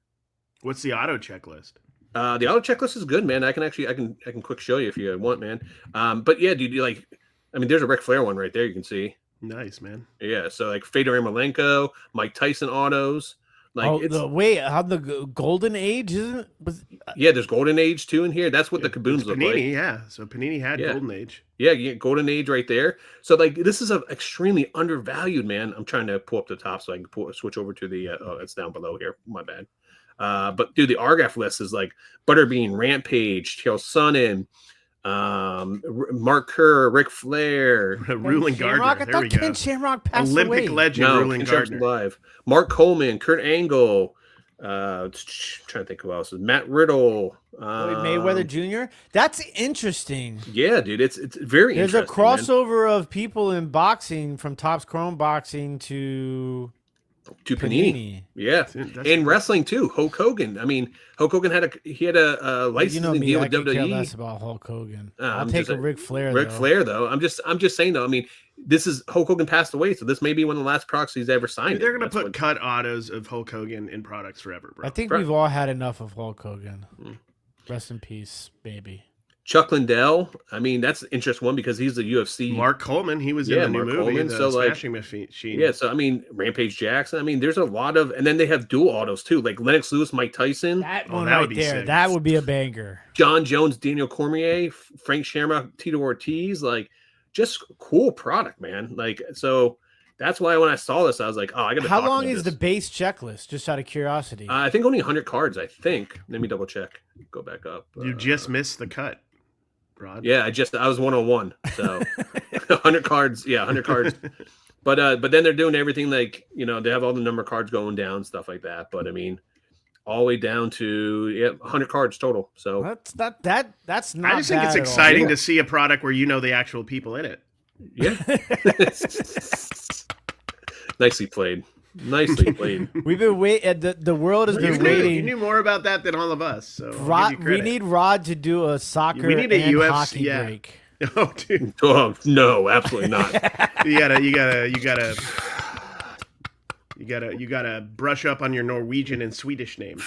Speaker 2: What's the auto checklist?
Speaker 3: The auto checklist is good, man. I can quick show you if you want, man. But yeah, dude, there's a Ric Flair one right there. You can see.
Speaker 2: Nice, man.
Speaker 3: Yeah, so like Fedor Emelianenko, Mike Tyson autos. Like
Speaker 1: How the Golden Age isn't?
Speaker 3: yeah, there's Golden Age too in here. That's what the Kabooms
Speaker 2: It's
Speaker 3: look
Speaker 2: Panini,
Speaker 3: like.
Speaker 2: yeah. So Panini had
Speaker 3: Yeah.
Speaker 2: Golden Age.
Speaker 3: Yeah, you get Golden Age right there. So like this is a extremely undervalued, man. I'm trying to pull up the top so I can switch over to the it's down below here. My bad. But dude, the Argaf list is like Butterbean, Rampage, Chael Sonnen, Mark Kerr, Ric Flair,
Speaker 2: Ruling
Speaker 1: Shamrock?
Speaker 2: Gardner.
Speaker 1: I
Speaker 2: There we
Speaker 1: thought
Speaker 2: go.
Speaker 1: Ken Shamrock passed
Speaker 2: Olympic
Speaker 1: away.
Speaker 2: legend
Speaker 3: no,
Speaker 2: Ruling
Speaker 3: Construction
Speaker 2: Gardner.
Speaker 3: Live, Mark Coleman, Kurt Angle. Trying to think who else is Matt Riddle,
Speaker 1: Floyd Mayweather Jr. That's interesting.
Speaker 3: Yeah, dude, it's very
Speaker 1: There's a
Speaker 3: interesting, man.
Speaker 1: crossover of people in boxing from Topps Chrome Boxing to
Speaker 3: To Panini. Yeah,
Speaker 2: That's-
Speaker 3: and wrestling too. Hulk Hogan. I mean, Hulk Hogan had a licensing
Speaker 1: You know me,
Speaker 3: deal
Speaker 1: I
Speaker 3: with
Speaker 1: could care
Speaker 3: WWE.
Speaker 1: less about Hulk Hogan. I'll
Speaker 3: I'm
Speaker 1: take
Speaker 3: just
Speaker 1: a Ric Flair.
Speaker 3: Ric
Speaker 1: though.
Speaker 3: Flair, though. I'm just saying though. I mean, this is Hulk Hogan passed away, so this may be one of the last products he's ever signed.
Speaker 2: They're gonna
Speaker 3: That's
Speaker 2: put
Speaker 3: what-
Speaker 2: cut autos of Hulk Hogan in products forever, bro.
Speaker 1: I think
Speaker 3: Right.
Speaker 1: we've all had enough of Hulk Hogan.
Speaker 3: Mm.
Speaker 1: Rest in peace, baby.
Speaker 3: Chuck Liddell. I mean, that's an interesting one because he's the UFC.
Speaker 2: Mark Coleman, he was
Speaker 3: Yeah,
Speaker 2: in the new
Speaker 3: Mark
Speaker 2: movie,
Speaker 3: Coleman,
Speaker 2: the
Speaker 3: so, like,
Speaker 2: Smashing Machine.
Speaker 3: Yeah, so I mean, Rampage Jackson. I mean, there's a lot of, and then they have dual autos too, like Lennox Lewis, Mike Tyson,
Speaker 1: That
Speaker 2: Oh,
Speaker 1: one
Speaker 2: that
Speaker 1: right
Speaker 2: would be
Speaker 1: there.
Speaker 2: sick.
Speaker 1: That would be a banger.
Speaker 3: John Jones, Daniel Cormier, Frank Shamrock, Tito Ortiz. Like, just cool product, man. Like, so that's why when I saw this, I was like, oh, I got to.
Speaker 1: How long is the base checklist? Just out of curiosity.
Speaker 3: I think only 100 cards. I think. Let me double check. Go back up.
Speaker 2: You just missed the cut, Rod.
Speaker 3: Yeah, I was 101. So 100 cards. Yeah, 100 cards. But then they're doing everything like, they have all the number cards going down, stuff like that. But I mean, all the way down to 100 cards total. So
Speaker 1: That's not That's not.
Speaker 2: I just think
Speaker 1: bad
Speaker 2: it's
Speaker 1: at all.
Speaker 2: exciting
Speaker 3: Yeah.
Speaker 2: to see a product where you know the actual people in it.
Speaker 3: yeah. Nicely played. Nicely played.
Speaker 1: We've been waiting. The world has
Speaker 2: You
Speaker 1: been
Speaker 2: knew,
Speaker 1: waiting.
Speaker 2: you knew more about that than all of us. So I'll give you
Speaker 1: Rod, we
Speaker 2: credit.
Speaker 1: need Rod to do a soccer
Speaker 2: We need a
Speaker 1: and
Speaker 2: UFC
Speaker 1: hockey
Speaker 2: yeah.
Speaker 1: break.
Speaker 2: Oh, dude,
Speaker 3: Oh no, absolutely not.
Speaker 2: you gotta brush up on your Norwegian and Swedish names.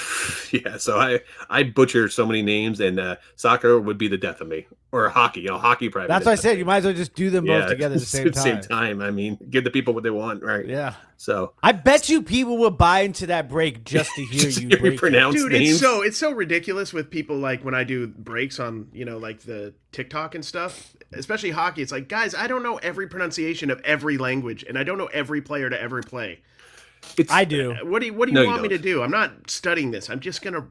Speaker 3: Yeah, so I butcher so many names, and soccer would be the death of me, or hockey. Hockey probably.
Speaker 1: That's
Speaker 3: the
Speaker 1: why I
Speaker 3: death
Speaker 1: said
Speaker 3: of
Speaker 1: you
Speaker 3: me.
Speaker 1: might as well just do them both together at the same time.
Speaker 3: I mean, give the people what they want, right?
Speaker 1: Yeah.
Speaker 3: So
Speaker 1: I bet you people will buy into that break just to hear
Speaker 3: just
Speaker 1: you
Speaker 3: hear me
Speaker 1: break it.
Speaker 3: pronounce
Speaker 2: Dude,
Speaker 3: names.
Speaker 2: it's so ridiculous with people like when I do breaks on, like the TikTok and stuff, especially hockey. It's like, guys, I don't know every pronunciation of every language, and I don't know every player to ever play.
Speaker 1: I do.
Speaker 2: What do you
Speaker 3: No, you
Speaker 2: want me to
Speaker 3: don't.
Speaker 2: do? I'm not studying this. I'm just gonna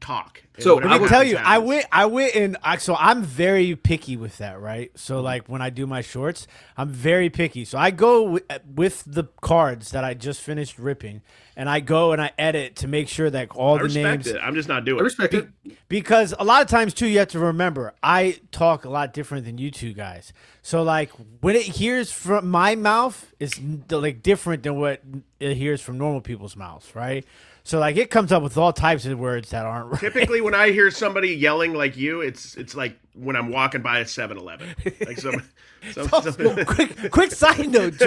Speaker 2: talk. And
Speaker 3: So,
Speaker 2: whatever
Speaker 1: Let me tell you,
Speaker 2: happens,
Speaker 1: I went and so I'm very picky with that, right? So
Speaker 2: Mm-hmm.
Speaker 1: like when I do my shorts, I'm very picky. So I go with the cards that I just finished ripping, and I go and I edit to make sure that all
Speaker 2: I
Speaker 1: the
Speaker 2: respect
Speaker 1: names.
Speaker 2: it. I'm just not doing
Speaker 3: I respect it.
Speaker 1: Because a lot of times too, you have to remember, I talk a lot different than you two guys. So like when it hears from my mouth, it's like different than what it hears from normal people's mouths, right? So like it comes up with all types of words that aren't right.
Speaker 2: Typically, when I hear somebody yelling like you, it's like when I'm walking by a 7-Eleven. Like
Speaker 1: quick side note,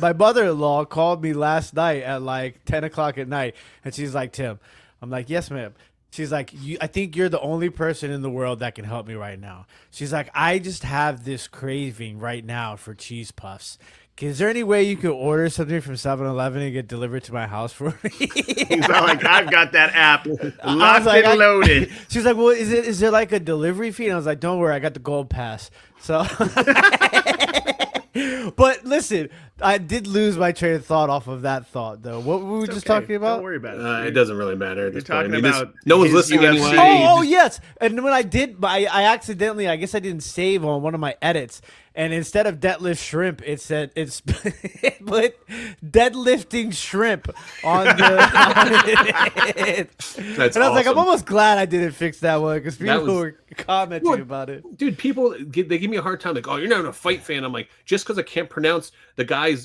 Speaker 1: my mother-in-law called me last night at like 10 o'clock at night, and she's like, Tim, I'm like, yes, ma'am. She's like, I think you're the only person in the world that can help me right now. She's like, I just have this craving right now for cheese puffs. Is there any way you could order something from 7-Eleven and get delivered to my house for me?
Speaker 2: He's not like, I've got that app locked
Speaker 1: like,
Speaker 2: and loaded.
Speaker 1: She's like, well, is there like a delivery fee? And I was like, don't worry, I got the gold pass. So, but listen, I did lose my train of thought off of that thought, though. What were we
Speaker 2: It's
Speaker 1: just
Speaker 2: okay.
Speaker 1: talking about?
Speaker 2: Don't worry about it.
Speaker 3: It doesn't really matter at this
Speaker 2: You're
Speaker 3: point.
Speaker 2: talking about
Speaker 3: no one's
Speaker 2: his
Speaker 3: listening
Speaker 2: UFC.
Speaker 3: anyway.
Speaker 1: Oh, yes. And when I did, I accidentally, I guess I didn't save on one of my edits. And instead of deadlift shrimp, it said it put deadlifting shrimp on the.
Speaker 3: That's
Speaker 1: and I was like, I'm
Speaker 3: awesome.
Speaker 1: almost glad I didn't fix that one because people
Speaker 3: was-
Speaker 1: were commenting
Speaker 3: Well,
Speaker 1: about it.
Speaker 3: Dude, people they give me a hard time. Like, oh, you're not a fight fan. I'm like, just because I can't pronounce the guy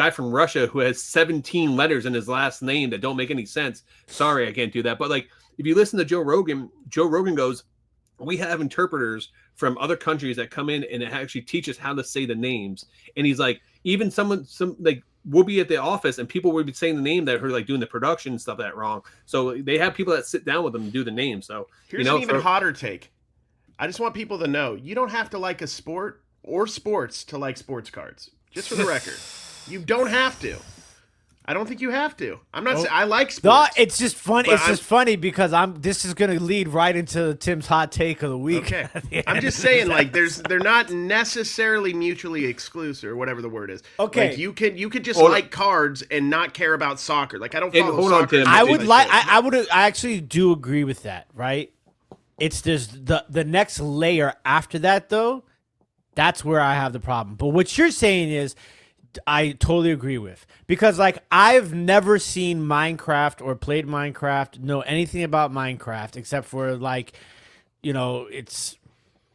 Speaker 3: from Russia who has 17 letters in his last name that don't make any sense. Sorry, I can't do that. But like, if you listen to Joe Rogan goes, we have interpreters from other countries that come in and it actually teach us how to say the names. And he's like, even we'll be at the office and people will be saying the name that are like doing the production and stuff that wrong. So they have people that sit down with them and do the name. So
Speaker 2: Here's an even hotter take. I just want people to know you don't have to like a sport or sports to like sports cards. Just for the record, you don't have to. I don't think you have to. I'm not saying I like
Speaker 1: No,
Speaker 2: sports.
Speaker 1: it's just funny.
Speaker 2: But
Speaker 1: It's just funny because this is gonna lead right into Tim's hot take of the week.
Speaker 2: Okay.
Speaker 1: at the
Speaker 2: I'm
Speaker 1: end
Speaker 2: just
Speaker 1: of
Speaker 2: saying,
Speaker 1: this
Speaker 2: like,
Speaker 1: episode.
Speaker 2: they're not necessarily mutually exclusive or whatever the word is.
Speaker 1: Okay.
Speaker 2: Like, you could just
Speaker 3: Hold on.
Speaker 2: like cards and not care about soccer. Like, I don't
Speaker 3: And
Speaker 2: follow
Speaker 3: hold on,
Speaker 2: soccer.
Speaker 3: Tim.
Speaker 1: I
Speaker 3: Maybe
Speaker 1: would
Speaker 3: they
Speaker 1: like.
Speaker 2: should.
Speaker 1: I actually do agree with that. Right. It's just the next layer after that though. That's where I have the problem. But what you're saying is, I totally agree with because like I've never seen Minecraft or played Minecraft, know anything about Minecraft except for like, it's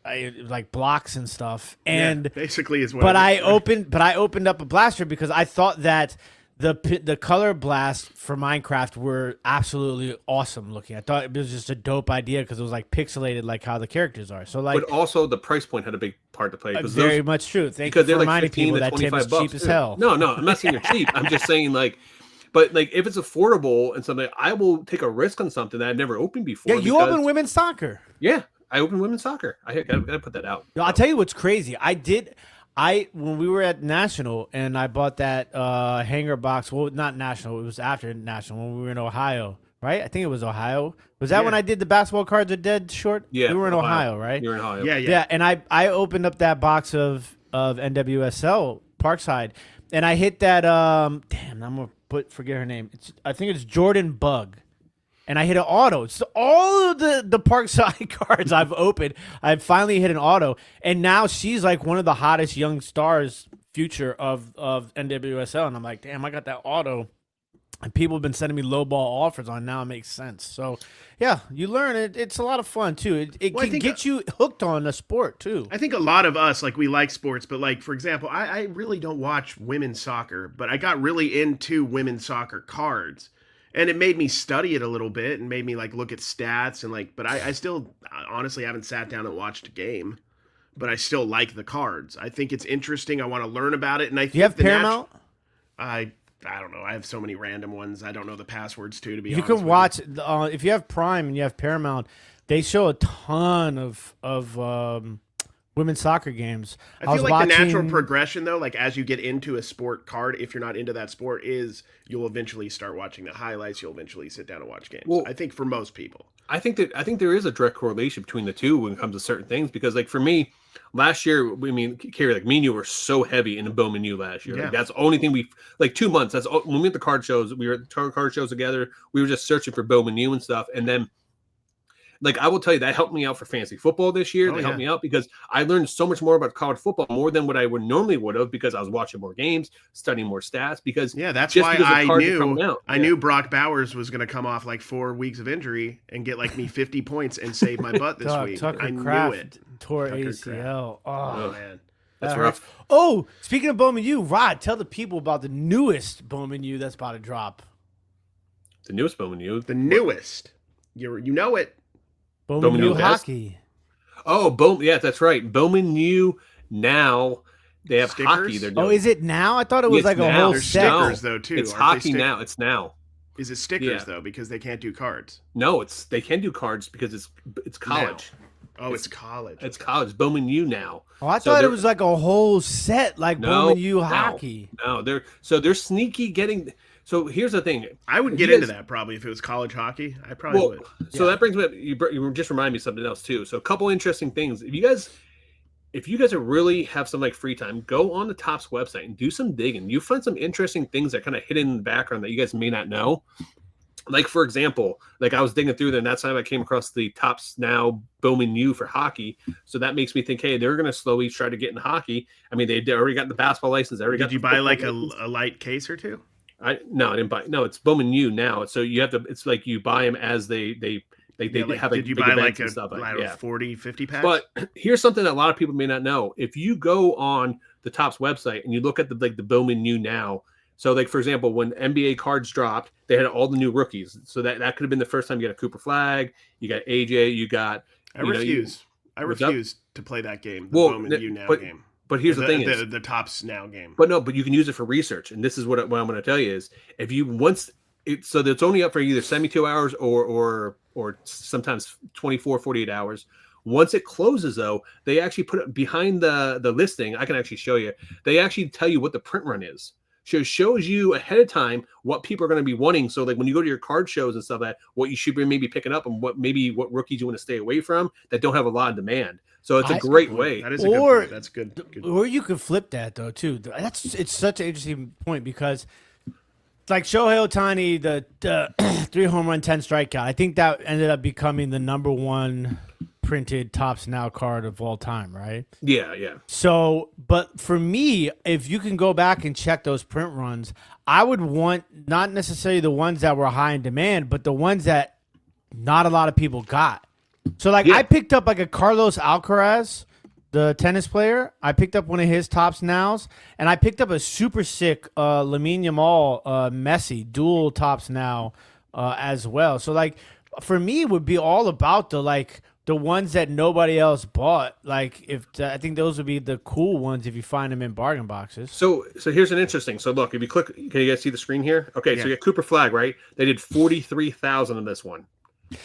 Speaker 1: like blocks and stuff. And
Speaker 2: basically is what.
Speaker 1: but
Speaker 2: it is.
Speaker 1: I opened up a blaster because I thought that the color blasts for Minecraft were absolutely awesome looking. I thought it was just a dope idea because it was like pixelated, like how the characters are. So like,
Speaker 3: But also the price point had a big part to play
Speaker 1: very much true. Thank you
Speaker 3: because
Speaker 1: for
Speaker 3: they're like
Speaker 1: reminding
Speaker 3: 15
Speaker 1: people
Speaker 3: to
Speaker 1: that Tim
Speaker 3: 25
Speaker 1: is
Speaker 3: bucks.
Speaker 1: cheap as hell.
Speaker 3: No, I'm not saying you're cheap. I'm just saying but if it's affordable and something, I will take a risk on something that I've never opened before.
Speaker 1: Yeah, you
Speaker 3: because-
Speaker 1: open women's soccer.
Speaker 3: Yeah, I open women's soccer. I gotta put that out.
Speaker 1: No, I'll tell you what's crazy. When we were at National and I bought that hanger box. Well, not National. It was after National when we were in Ohio, right? I think it was Ohio. Was that
Speaker 2: Yeah.
Speaker 1: when I did the basketball cards are dead short?
Speaker 3: Yeah,
Speaker 1: we were in Ohio, right?
Speaker 3: You're in Ohio.
Speaker 2: Yeah.
Speaker 1: Yeah, and I opened up that box of NWSL Parkside, and I hit that. Damn, I'm gonna forget her name. I think it's Jordan Bug. And I hit an auto. So all of the Parkside cards I've opened, I've finally hit an auto. And now she's like one of the hottest young stars future of NWSL. And I'm like, damn, I got that auto. And people have been sending me lowball offers on. Now it makes sense. So, yeah, you learn it. It's a lot of fun, too. It
Speaker 2: Well, I
Speaker 1: can
Speaker 2: think-
Speaker 1: get you hooked on a sport, too.
Speaker 2: I think a lot of us, like, we like sports, but, like, for example, I really don't watch women's soccer, but I got really into women's soccer cards. And it made me study it a little bit and made me like look at stats and like, but I still honestly haven't sat down and watched a game, but I still like the cards. I think it's interesting. I want to learn about it. And I think
Speaker 1: Do you have Paramount?
Speaker 2: I don't know. I have so many random ones. I don't know the passwords to be
Speaker 1: You
Speaker 2: honest.
Speaker 1: can
Speaker 2: with
Speaker 1: watch, if you have Prime and you have Paramount, they show a ton of women's soccer games.
Speaker 2: I feel like the natural progression, though, like as you get into a sport card, if you're not into that sport, is you'll eventually start watching the highlights. You'll eventually sit down and watch games. Well, I think for most people,
Speaker 3: I think there is a direct correlation between the two when it comes to certain things. Because like for me, last year, I mean, Cary, like me and you were so heavy in the Bowman U last year.
Speaker 2: Yeah.
Speaker 3: Like, that's the only thing we like 2 months. That's when we went to card shows. We were at the card shows together. We were just searching for Bowman U and stuff, and then. Like I will tell you, that helped me out for fantasy football this year. That helped me out because I learned so much more about college football, more than what I would normally would have, because I was watching more games, studying more stats. Because
Speaker 2: that's why I knew Brock Bowers was going to come off like 4 weeks of injury and get like me 50 points and save my butt this week.
Speaker 1: Tucker
Speaker 2: knew it.
Speaker 1: Tore ACL.
Speaker 2: Oh man,
Speaker 3: that's rough.
Speaker 1: Oh, speaking of Bowman U, Rod, tell the people about the newest Bowman U that's about to drop.
Speaker 3: The newest Bowman U.
Speaker 2: The newest. You know it.
Speaker 1: Bowman U hockey.
Speaker 3: Oh, Bowman. Yeah, that's right. Bowman U now. They have
Speaker 2: stickers?
Speaker 3: hockey. They're doing.
Speaker 1: Oh, is it now? I thought it was like a whole
Speaker 2: There's
Speaker 1: set.
Speaker 2: stickers though too.
Speaker 3: It's hockey now. It's now.
Speaker 2: Is it stickers though? Because they can't do cards.
Speaker 3: No, they can do cards because it's college.
Speaker 2: Now. Oh, it's college.
Speaker 3: It's college. Bowman U now.
Speaker 1: Oh, I thought it was like a whole set, like Bowman U hockey.
Speaker 3: No, they're sneaky getting. So here's the thing.
Speaker 2: I would get into that probably if it was college hockey. I probably would.
Speaker 3: So that brings me up. You just remind me of something else too. So a couple interesting things. If you guys are really have some like free time, go on the Topps website and do some digging. You find some interesting things that kind of hidden in the background that you guys may not know. Like for example, like I was digging through there, and that time I came across the Topps Now Bowman U for hockey. So that makes me think, hey, they're going to slowly try to get in hockey. I mean, they already got the basketball license.
Speaker 2: Did you buy like a light case or two?
Speaker 3: I didn't buy. No, it's Bowman U now. So you have to. It's like you buy them as they have.
Speaker 2: Did you buy like a 40, 50 pack?
Speaker 3: But here's something that a lot of people may not know. If you go on the Topps website and you look at the Bowman U now. So like for example, when NBA cards dropped, they had all the new rookies. So that could have been the first time you got a Cooper Flag, you got AJ, you got.
Speaker 2: I refuse to play that game. The Bowman U now game.
Speaker 3: But here's the thing: is
Speaker 2: the Topps Now game.
Speaker 3: But you can use it for research, and this is what I'm going to tell you is if you so it's only up for either 72 hours or sometimes 24, 48 hours. Once it closes, though, they actually put it behind the listing. I can actually show you. They actually tell you what the print run is. So it shows you ahead of time what people are going to be wanting. So like when you go to your card shows and stuff like that, what you should be maybe picking up and what rookies you want to stay away from that don't have a lot of demand. So it's a great way.
Speaker 2: That is a good point. That's good.
Speaker 1: Or you could flip that though too. It's such an interesting point because like Shohei Ohtani, the 3 home run, 10 strikeout. I think that ended up becoming the #1 printed Topps Now card of all time, right?
Speaker 3: Yeah.
Speaker 1: So, but for me, if you can go back and check those print runs, I would want not necessarily the ones that were high in demand, but the ones that not a lot of people got. So, like, I picked up like a Carlos Alcaraz, the tennis player. I picked up one of his Topps Nows, and I picked up a super sick Lamine Yamal Messi dual Topps Now as well. So, like, for me, it would be all about the ones that nobody else bought. Like I think those would be the cool ones if you find them in bargain boxes.
Speaker 3: So here's an interesting. So look, if you click, can you guys see the screen here? Okay, so you got Cooper Flag, right? They did 43,000 on this one.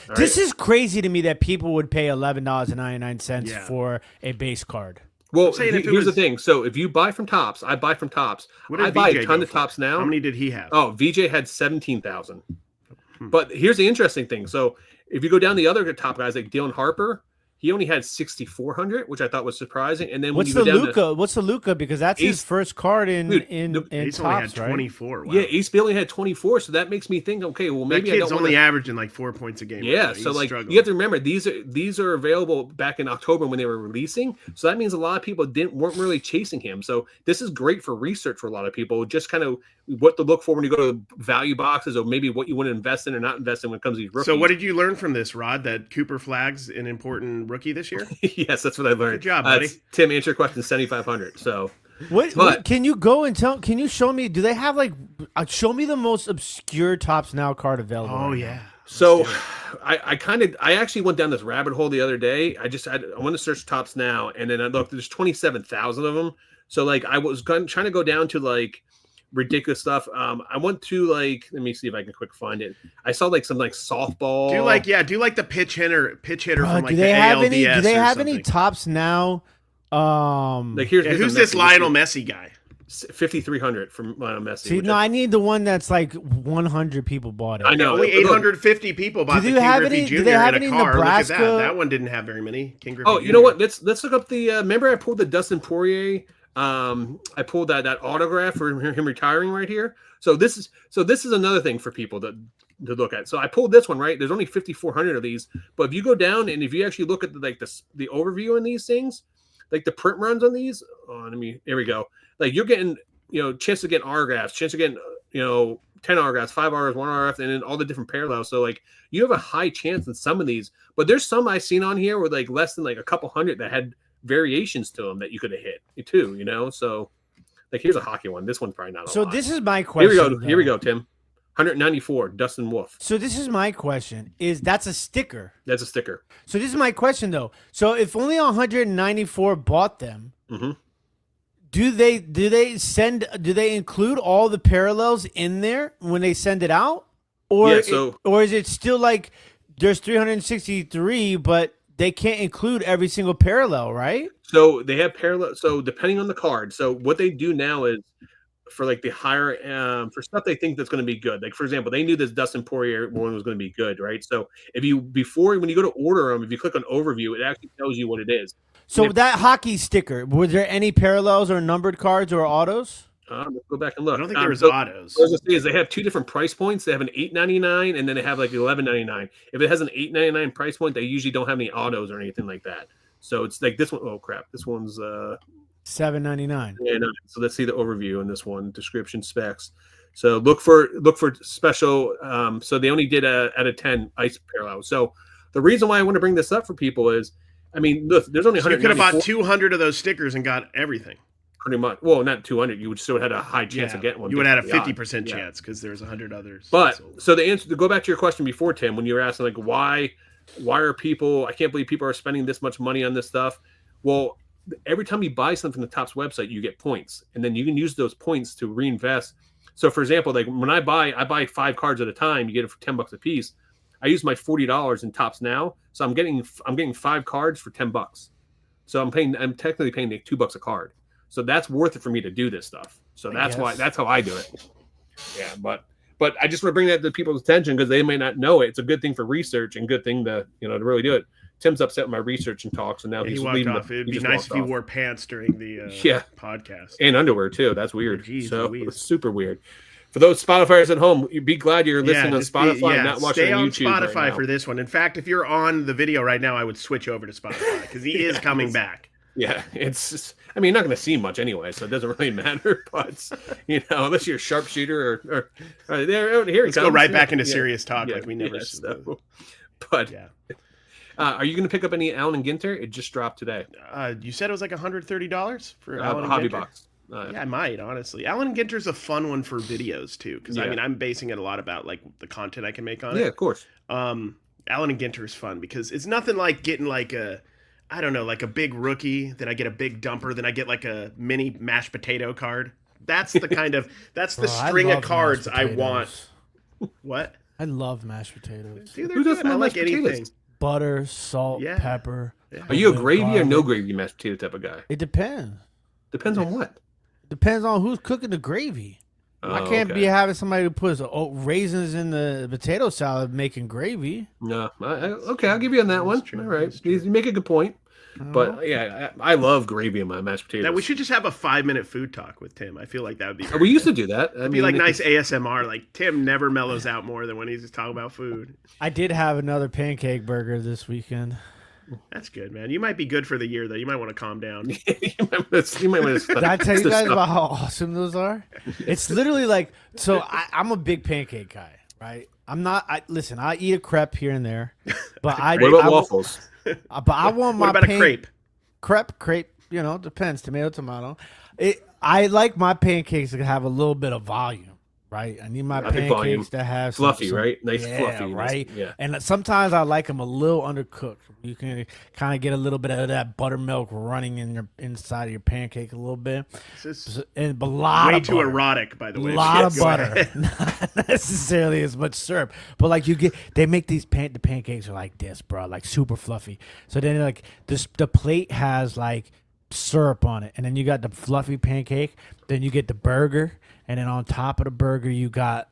Speaker 3: All
Speaker 1: this is crazy to me that people would pay $11.99 for a base card.
Speaker 3: Well, here's the thing. So if you buy from Topps, I buy from Topps. I buy a ton of Topps Now.
Speaker 2: How many did he have?
Speaker 3: Oh, VJ had 17,000. But here's the interesting thing. So if you go down the other top guys like Dylan Harper, he only had 6,400, which I thought was surprising. And then when
Speaker 1: what's the Luka? Because that's his first card in
Speaker 2: Ace
Speaker 1: Topps,
Speaker 2: only had
Speaker 1: right?
Speaker 2: 24. Wow.
Speaker 3: Yeah, Ace only had 24, so that makes me think, okay, well maybe
Speaker 2: that kid's only averaging like 4 points a game.
Speaker 3: Yeah,
Speaker 2: right?
Speaker 3: so like
Speaker 2: struggling.
Speaker 3: you have to remember these are available back in October when they were releasing. So that means a lot of people weren't really chasing him. So this is great for research for a lot of people. Just kind of what to look for when you go to value boxes, or maybe what you want to invest in or not invest in when it comes to these rookies.
Speaker 2: So what did you learn from this, Rod? That Cooper Flag's an important rookie this year?
Speaker 3: Yes, that's what I learned.
Speaker 2: Good job, buddy.
Speaker 3: Tim, answer your question, 7,500. So
Speaker 1: what can you go and tell? Can you show me? Do they have show me the most obscure Topps Now card available?
Speaker 2: Oh yeah.
Speaker 3: So I actually went down this rabbit hole the other day. I want to search Topps Now, and then I looked. There's 27,000 of them. So like I was trying to go down to like ridiculous stuff. I went to let me see if I can quick find it. I saw some softball.
Speaker 2: Do like the pitch hitter
Speaker 1: Bro,
Speaker 2: from like
Speaker 1: do they
Speaker 2: the
Speaker 1: have
Speaker 2: ALDS
Speaker 1: any? Do they have
Speaker 2: something.
Speaker 1: any Topps Now
Speaker 3: Like here's
Speaker 2: who's this Lionel Messi guy?
Speaker 3: 5,300 from Lionel Messi.
Speaker 1: See, no, I need the one that's like 100 people bought it.
Speaker 3: I know.
Speaker 2: Only 850 people bought the King Griffey Jr.
Speaker 1: Do they have
Speaker 2: in
Speaker 1: any
Speaker 2: a car.
Speaker 1: Nebraska?
Speaker 2: Look at that. That one didn't have very many. King Griffey
Speaker 3: Oh, you know what? Let's look up the. Remember, I pulled the Dustin Poirier. I pulled that autograph for him retiring right here. So this is another thing for people to look at. So I pulled this one, right? There's only 5,400 of these, but if you go down and if you actually look at the overview on these things, like the print runs on these, here we go. Like you're getting, chance to get autographs, chance to get, 10 autographs, 5 autographs, 1 autograph, and then all the different parallels. So like you have a high chance in some of these, but there's some I've seen on here with like less than like a couple hundred that had variations to them that you could have hit too, So like here's a hockey one. This one's probably not.
Speaker 1: So this is my question.
Speaker 3: Here we go, Tim. 194, Dustin Wolf.
Speaker 1: So this is my question. Is that's a sticker?
Speaker 3: That's a sticker.
Speaker 1: So this is my question though. So if only 194 bought them, do they include all the parallels in there when they send it out, or is it still like there's 363, but they can't include every single parallel, right?
Speaker 3: So they have parallel. So depending on the card. So what they do now is for like the higher for stuff they think that's going to be good. Like for example, they knew this Dustin Poirier one was going to be good, right? So when you go to order them, if you click on overview, it actually tells you what it is.
Speaker 1: So that hockey sticker, were there any parallels or numbered cards or autos?
Speaker 3: Let's go back and look.
Speaker 2: I don't think there was autos.
Speaker 3: What I was going to say is they have 2 different price points. They have an $8.99 and then they have like $11.99. If it has an $8.99 price point, they usually don't have any autos or anything like that. So it's like this one. Oh crap! This one's
Speaker 1: $7.99.
Speaker 3: Yeah, no. So let's see the overview on this one. Description, specs. So look for special. So they only did out of 10 ice parallel. So the reason why I want to bring this up for people is, I mean, look, there's only 100.
Speaker 2: You could have bought 200 of those stickers and got everything.
Speaker 3: Pretty much. Well, not 200. You would still have had a high chance of getting one.
Speaker 2: You would have had a 50% chance because there's 100 others.
Speaker 3: But so the answer to go back to your question before, Tim, when you were asking like why are people? I can't believe people are spending this much money on this stuff. Well, every time you buy something from the Topps website, you get points, and then you can use those points to reinvest. So, for example, like when I buy 5 cards at a time. You get it for $10 a piece. I use my $40 in Topps now, so I'm getting 5 cards for $10. So I'm technically paying like $2 a card. So that's worth it for me to do this stuff. So that's how I do it. Yeah, but I just want to bring that to people's attention because they may not know it. It's a good thing for research and good thing to to really do it. Tim's upset with my research and talks, and now he's
Speaker 2: walked
Speaker 3: leaving.
Speaker 2: off. It'd be nice if he wore pants during the podcast
Speaker 3: and underwear too. That's weird.
Speaker 2: Jeez,
Speaker 3: so
Speaker 2: Louise.
Speaker 3: It's super weird. For those Spotifyers at home, be glad you're listening on Spotify and not watching on YouTube.
Speaker 2: Stay on Spotify for this one. In fact, if you're on the video right now, I would switch over to Spotify because he is coming back.
Speaker 3: Yeah, it's just, I mean, you're not going to see much anyway, so it doesn't really matter. But unless you're a sharpshooter or there, here
Speaker 2: Let's go right back into serious talk like we never.
Speaker 3: But are you going to pick up any Allen and Ginter? It just dropped today.
Speaker 2: You said it was like $130 for Allen and
Speaker 3: hobby
Speaker 2: Ginter?
Speaker 3: box.
Speaker 2: Yeah, I might, honestly. Allen and Ginter's a fun one for videos too, because I mean, I'm basing it a lot about like the content I can make on it.
Speaker 3: Yeah, of course.
Speaker 2: Allen and Ginter is fun because it's nothing like getting like like a big rookie, then I get a big dumper, then I get like a mini mashed potato card. That's the kind of string of cards I want. What?
Speaker 1: I love mashed potatoes.
Speaker 2: Dude, they're good. I like anything.
Speaker 3: Potatoes?
Speaker 1: Butter, salt, pepper.
Speaker 2: Yeah.
Speaker 3: Are you a gravy or no gravy mashed potato type of guy?
Speaker 1: It depends.
Speaker 3: Depends on what.
Speaker 1: Depends on who's cooking the gravy. I can't be having somebody who puts raisins in the potato salad making gravy.
Speaker 3: No, okay, I'll give you on that one. All right, you make a good point. But yeah, I love gravy in my mashed potatoes.
Speaker 2: Now we should just have a 5-minute food talk with Tim. I feel like that would be.
Speaker 3: We used to do that.
Speaker 2: It'd be like nice ASMR. Like Tim never mellows out more than when he's just talking about food.
Speaker 1: I did have another pancake burger this weekend.
Speaker 2: That's good, man. You might be good for the year, though. You might want to calm down.
Speaker 3: you might want to.
Speaker 1: Did I tell you guys about how awesome those are? It's literally like, so I'm a big pancake guy, right? I'm not. Listen, I eat a crepe here and there, but
Speaker 3: what about waffles?
Speaker 1: But I want my.
Speaker 2: What about a crepe?
Speaker 1: Crepe. Depends. Tomato. I like my pancakes to have a little bit of volume. Right, I need my pancakes to have
Speaker 3: fluffy, right? Nice, fluffy,
Speaker 1: right?
Speaker 3: Yeah,
Speaker 1: and sometimes I like them a little undercooked. You can kind of get a little bit of that buttermilk running inside of your pancake a little bit. But a lot
Speaker 2: way
Speaker 1: of
Speaker 2: too
Speaker 1: butter.
Speaker 2: erotic, by the way.
Speaker 1: A lot of butter, not necessarily as much syrup, but like they make the pancakes are like this, bro, like super fluffy. So then like the plate has like syrup on it, and then you got the fluffy pancake. Then you get the burger, and then on top of the burger you got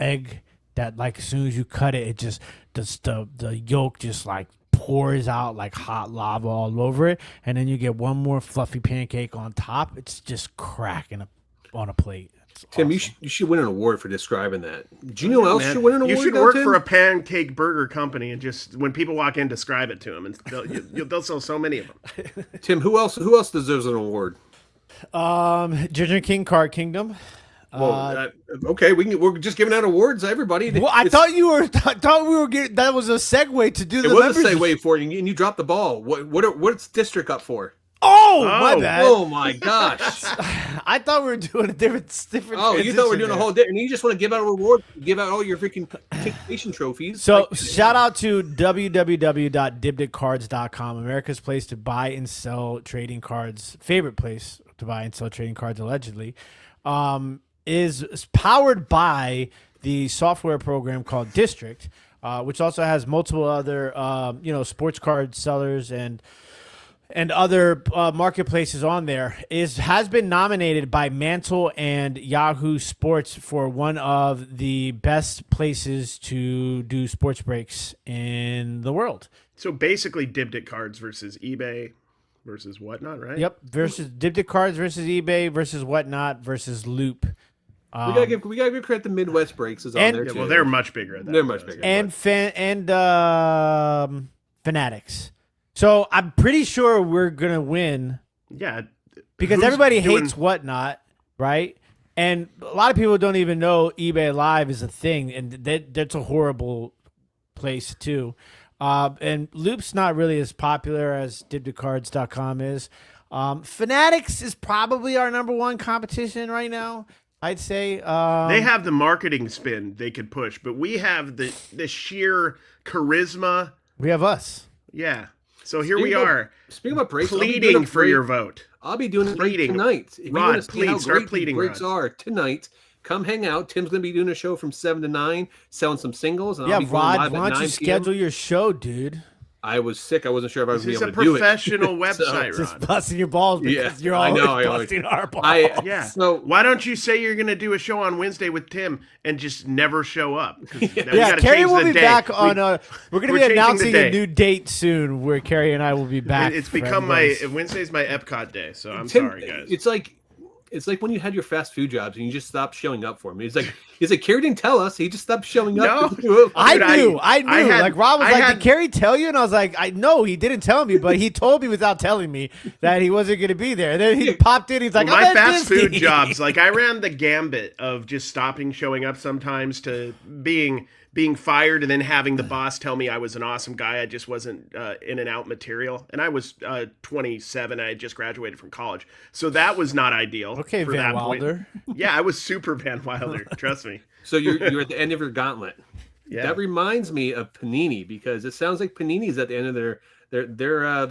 Speaker 1: egg that like as soon as you cut it, it just the yolk just like pours out like hot lava all over it, and then you get one more fluffy pancake on top. It's just cracking on a plate. It's
Speaker 3: Tim,
Speaker 1: awesome.
Speaker 3: you should win an award for describing that. Do you know who else should win an award?
Speaker 2: You should
Speaker 3: though,
Speaker 2: work
Speaker 3: Tim?
Speaker 2: for a pancake burger company and just when people walk in, describe it to them, and they'll sell so many of them.
Speaker 3: Tim, who else deserves an award?
Speaker 1: Ginger King Card Kingdom.
Speaker 3: Well, okay, we're just giving out awards to everybody.
Speaker 1: Well, I thought we were getting that was a segue to do the
Speaker 3: it was a
Speaker 1: members-
Speaker 3: segue for you, and you dropped the ball. What's District up for?
Speaker 1: Oh, my bad.
Speaker 3: Oh my gosh!
Speaker 1: I thought we were doing a different.
Speaker 3: Oh, you thought we were doing a
Speaker 1: transition
Speaker 3: whole day, and you just want to give out a reward, give out all your freaking participation trophies.
Speaker 1: So shout out to www.dibditcards.com, America's place to buy and sell trading cards, favorite place to buy and sell trading cards allegedly, is powered by the software program called District, which also has multiple other sports card sellers and other marketplaces on there. Has been nominated by Mantle and Yahoo Sports for one of the best places to do sports breaks in the world.
Speaker 2: So basically, Dibdit Cards versus eBay versus whatnot, right?
Speaker 1: Yep, versus Dibdit Cards versus eBay versus whatnot versus Loop.
Speaker 3: we gotta give credit to Midwest Breaks is on
Speaker 1: and-
Speaker 3: there
Speaker 2: Yeah,
Speaker 3: too.
Speaker 2: well, they're much bigger. At that
Speaker 3: They're
Speaker 2: point.
Speaker 3: much bigger.
Speaker 1: And Fanatics. So I'm pretty sure we're gonna win.
Speaker 2: Yeah,
Speaker 1: Because
Speaker 2: who's
Speaker 1: everybody
Speaker 2: doing-
Speaker 1: hates whatnot, right? And a lot of people don't even know eBay Live is a thing, and that's a horrible place too. And Loop's not really as popular as dibditcards.com is. Fanatics is probably our number one competition right now, I'd say.
Speaker 2: They have the marketing spin they could push, but we have the sheer charisma.
Speaker 1: We have us.
Speaker 2: Yeah. So here we are,
Speaker 3: Speaking about breaks, I'll be doing
Speaker 2: pleading
Speaker 3: a
Speaker 2: for
Speaker 3: break-
Speaker 2: your vote.
Speaker 3: I'll be doing a break
Speaker 2: Pleading.
Speaker 3: tonight. If
Speaker 2: Rod,
Speaker 3: you want to see
Speaker 2: please
Speaker 3: how
Speaker 2: start
Speaker 3: great
Speaker 2: pleading,
Speaker 3: these breaks
Speaker 2: Rod.
Speaker 3: are tonight, come hang out. Tim's going to be doing a show from 7 to 9, selling some singles. And
Speaker 1: Yeah,
Speaker 3: I'll be going
Speaker 1: Rod,
Speaker 3: live
Speaker 1: why
Speaker 3: at
Speaker 1: don't
Speaker 3: 9
Speaker 1: you
Speaker 3: p.m.
Speaker 1: schedule your show, dude?
Speaker 3: I was sick. I wasn't sure if I was
Speaker 2: This
Speaker 3: going
Speaker 2: is
Speaker 3: to
Speaker 2: a
Speaker 3: be able to do it.
Speaker 2: professional website,
Speaker 1: Just
Speaker 2: Rod.
Speaker 1: busting your balls because
Speaker 3: Yeah,
Speaker 1: you're
Speaker 3: I
Speaker 1: always
Speaker 3: know, I always-
Speaker 1: busting our balls.
Speaker 2: Yeah.
Speaker 3: So
Speaker 2: Why don't you say you're going to do a show on Wednesday with Tim and just never show up? 'Cause now we
Speaker 1: Yeah,
Speaker 2: gotta
Speaker 1: Carrie
Speaker 2: change
Speaker 1: will
Speaker 2: the
Speaker 1: be
Speaker 2: day.
Speaker 1: back on. We're going to
Speaker 2: we're
Speaker 1: be
Speaker 2: changing the
Speaker 1: announcing
Speaker 2: day.
Speaker 1: a new date soon where Carrie and I will be back.
Speaker 2: It's
Speaker 1: for
Speaker 2: become
Speaker 1: everybody's-
Speaker 2: Wednesday's my Epcot day, so I'm
Speaker 3: Tim,
Speaker 2: sorry, guys.
Speaker 3: It's like when you had your fast food jobs and you just stopped showing up for me. It's like Carrie didn't tell us. He just stopped showing up.
Speaker 2: No.
Speaker 1: I
Speaker 2: Dude,
Speaker 1: knew.
Speaker 2: had-
Speaker 1: Like Rob was
Speaker 2: I
Speaker 1: like,
Speaker 2: had-
Speaker 1: "Did Carrie tell you?" And I was like, "I know he didn't tell me, but he told me without telling me that he wasn't going to be there." And then he popped in. He's like,
Speaker 2: Well,
Speaker 1: "I'm
Speaker 2: my
Speaker 1: at
Speaker 2: fast
Speaker 1: Disney."
Speaker 2: food jobs, like I ran the gambit of just stopping showing up sometimes to being fired and then having the boss tell me I was an awesome guy. I just wasn't in and out material. And I was 27. I had just graduated from college. So that was not ideal.
Speaker 1: Okay,
Speaker 2: for
Speaker 1: Van
Speaker 2: that point.
Speaker 1: Wilder.
Speaker 2: Yeah, I was super Van Wilder. Trust me.
Speaker 3: So you're at the end of your gauntlet.
Speaker 2: Yeah.
Speaker 3: That reminds me of Panini because it sounds like Panini's at the end of their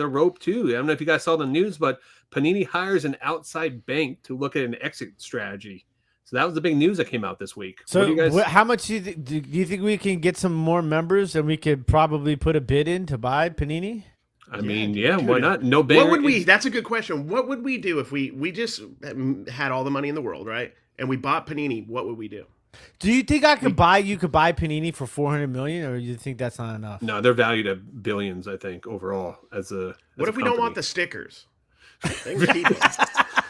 Speaker 3: rope too. I don't know if you guys saw the news, but Panini hires an outside bank to look at an exit strategy. So that was the big news that came out this week.
Speaker 1: So,
Speaker 3: What do you guys?
Speaker 1: how much do you think we can get some more members, and we could probably put a bid in to buy Panini?
Speaker 3: I mean, yeah, why not? No
Speaker 2: What
Speaker 3: banner.
Speaker 2: would we? That's a good question. What would we do if we just had all the money in the world, right? And we bought Panini. What would we do?
Speaker 1: Do you think you could buy Panini for $400 million, or do you think that's not enough?
Speaker 3: No, they're valued at billions. I think overall
Speaker 2: What if we don't want the stickers? They can keep it.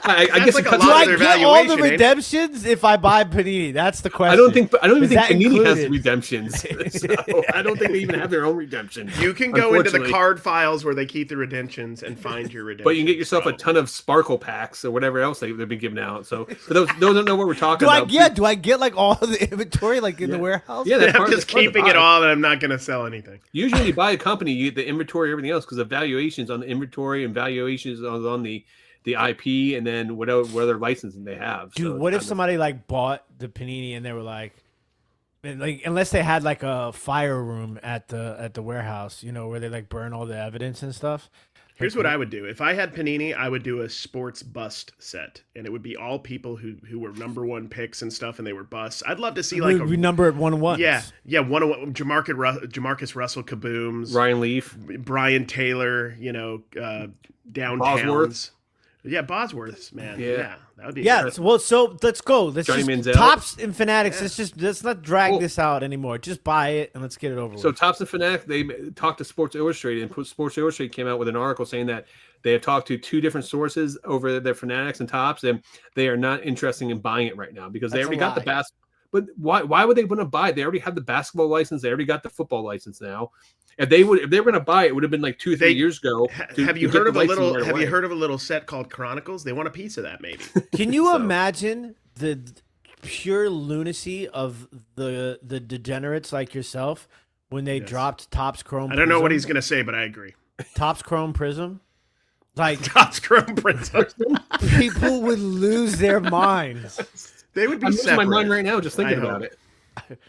Speaker 3: I
Speaker 2: That's
Speaker 3: guess
Speaker 2: like
Speaker 3: it
Speaker 2: a
Speaker 3: cuts
Speaker 1: Do
Speaker 2: lot
Speaker 1: I
Speaker 2: of their
Speaker 1: get all the
Speaker 2: valuation, ain't it?
Speaker 1: redemptions if I buy Panini? That's the question.
Speaker 3: I don't even
Speaker 1: Is
Speaker 3: think
Speaker 1: that
Speaker 3: Panini has
Speaker 1: included?
Speaker 3: redemptions. So I don't think they even have their own redemptions.
Speaker 2: You can go into the
Speaker 3: unfortunately.
Speaker 2: card files where they keep the redemptions and find your redemption.
Speaker 3: But you can get yourself a ton of sparkle packs or whatever else they've been giving out. So for those don't know what we're talking about.
Speaker 1: Do I get like all the inventory like in the warehouse?
Speaker 3: Yeah, that's
Speaker 2: I'm
Speaker 3: part,
Speaker 2: just
Speaker 3: that's part of the
Speaker 2: keeping it
Speaker 3: buy.
Speaker 2: all, and I'm not going to sell anything.
Speaker 3: Usually, when you buy a company, you get the inventory, everything else, because the valuations on the inventory and valuations on the IP, and then what other licensing they have.
Speaker 1: Dude,
Speaker 3: So
Speaker 1: what if
Speaker 3: it's kind
Speaker 1: somebody like bought the Panini and they were like unless they had like a fire room at the warehouse, where they like burn all the evidence and stuff.
Speaker 2: Here's what I would do. If I had Panini, I would do a sports bust set, and it would be all people who were number one picks and stuff, and they were busts. I'd love to see like
Speaker 1: we number it 1-1.
Speaker 2: yeah, 101 Jamarcus Russell Kabooms,
Speaker 3: of Ryan Leaf,
Speaker 2: Brian Taylor, Downtowns.
Speaker 3: Bosworth.
Speaker 2: Yeah, Bosworth's, man. Yeah, that would be.
Speaker 1: Yeah, so let's go. Let's
Speaker 3: Johnny
Speaker 1: just
Speaker 3: Manziel.
Speaker 1: Tops and Fanatics. Let's not drag this out anymore. Just buy it and let's get it over
Speaker 3: So
Speaker 1: with.
Speaker 3: Topps and Fanatic, they talked to Sports Illustrated, and Sports Illustrated came out with an article saying that they have talked to 2 different sources over their Fanatics and Topps, and they are not interested in buying it right now because they already got the basketball. But why would they want to buy it? They already have the basketball license. They already got the football license now. If they were going to buy it, it would have been like 2 or 3 years ago.
Speaker 2: Have you heard of a little set called Chronicles? They want a piece of that, maybe.
Speaker 1: Can you imagine the pure lunacy of the degenerates like yourself when they dropped Topps Chrome?
Speaker 2: I don't know what he's going to say, but I agree.
Speaker 1: Topps Chrome Prism, like
Speaker 2: Topps Chrome Prism.
Speaker 1: People would lose their minds.
Speaker 2: They would be.
Speaker 3: I'm losing my mind right now just thinking about it.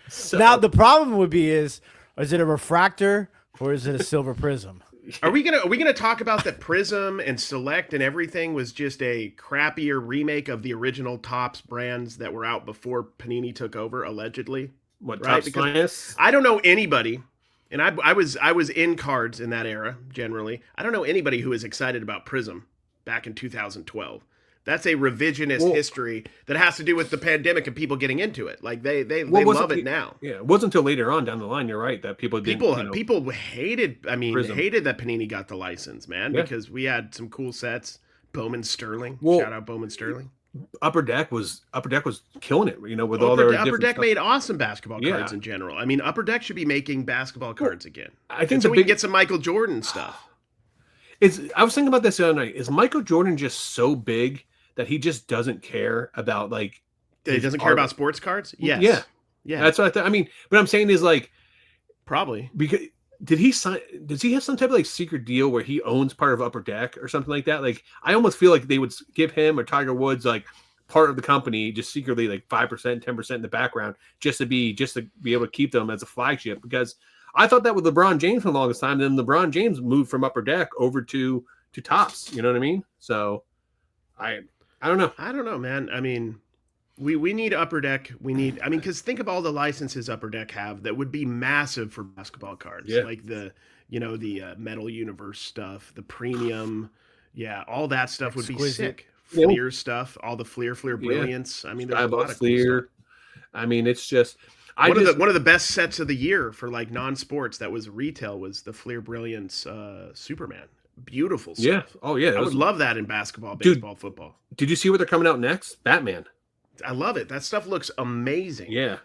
Speaker 1: So, now the problem would be is it a refractor or is it a silver prism?
Speaker 2: Are we gonna talk about that Prism and Select and everything was just a crappier remake of the original Topps brands that were out before Panini took over, allegedly?
Speaker 3: What,
Speaker 2: right?
Speaker 3: Topps Finest?
Speaker 2: I don't know anybody, and I was in cards in that era generally. I don't know anybody who was excited about Prism back in 2012. That's a revisionist history that has to do with the pandemic and people getting into it. Like they love it now.
Speaker 3: Yeah, it wasn't until later on down the line. You're right that people
Speaker 2: hated. I mean,
Speaker 3: Prism.
Speaker 2: hated that Panini got the license, man, because we had some cool sets. Bowman Sterling, shout out Bowman Sterling.
Speaker 3: Upper Deck was killing it. With all their
Speaker 2: Upper Deck
Speaker 3: stuff.
Speaker 2: made awesome basketball cards in general. I mean, Upper Deck should be making basketball cards again.
Speaker 3: I think
Speaker 2: so we can get some Michael Jordan stuff.
Speaker 3: I was thinking about this the other night. Is Michael Jordan just so big that he just doesn't care about
Speaker 2: he doesn't care about sports cards? Yes. Yeah.
Speaker 3: That's what I mean, but I'm saying is
Speaker 2: probably
Speaker 3: because does he have some type of secret deal where he owns part of Upper Deck or something like that? I almost feel like they would give him or Tiger Woods part of the company just secretly 5%, 10% in the background just to be able to keep them as a flagship, because I thought that with LeBron James for the longest time. Then LeBron James moved from Upper Deck over to Topps. You know what I mean? So I don't know.
Speaker 2: I don't know, man. I mean, we need Upper Deck. Because think of all the licenses Upper Deck have that would be massive for basketball cards.
Speaker 3: Yeah.
Speaker 2: Like the Metal Universe stuff, the premium. Yeah, all that stuff would be sick. Fleer stuff, all the Fleer Brilliance. I mean, there's a lot of cool stuff.
Speaker 3: I mean, it's just
Speaker 2: one of the best sets of the year for non-sports that was retail was the Fleer Brilliance Superman. Beautiful stuff.
Speaker 3: Yeah. Oh yeah.
Speaker 2: I would love that in basketball, baseball, football.
Speaker 3: Did you see what they're coming out next? Batman.
Speaker 2: I love it. That stuff looks amazing.
Speaker 3: Yeah.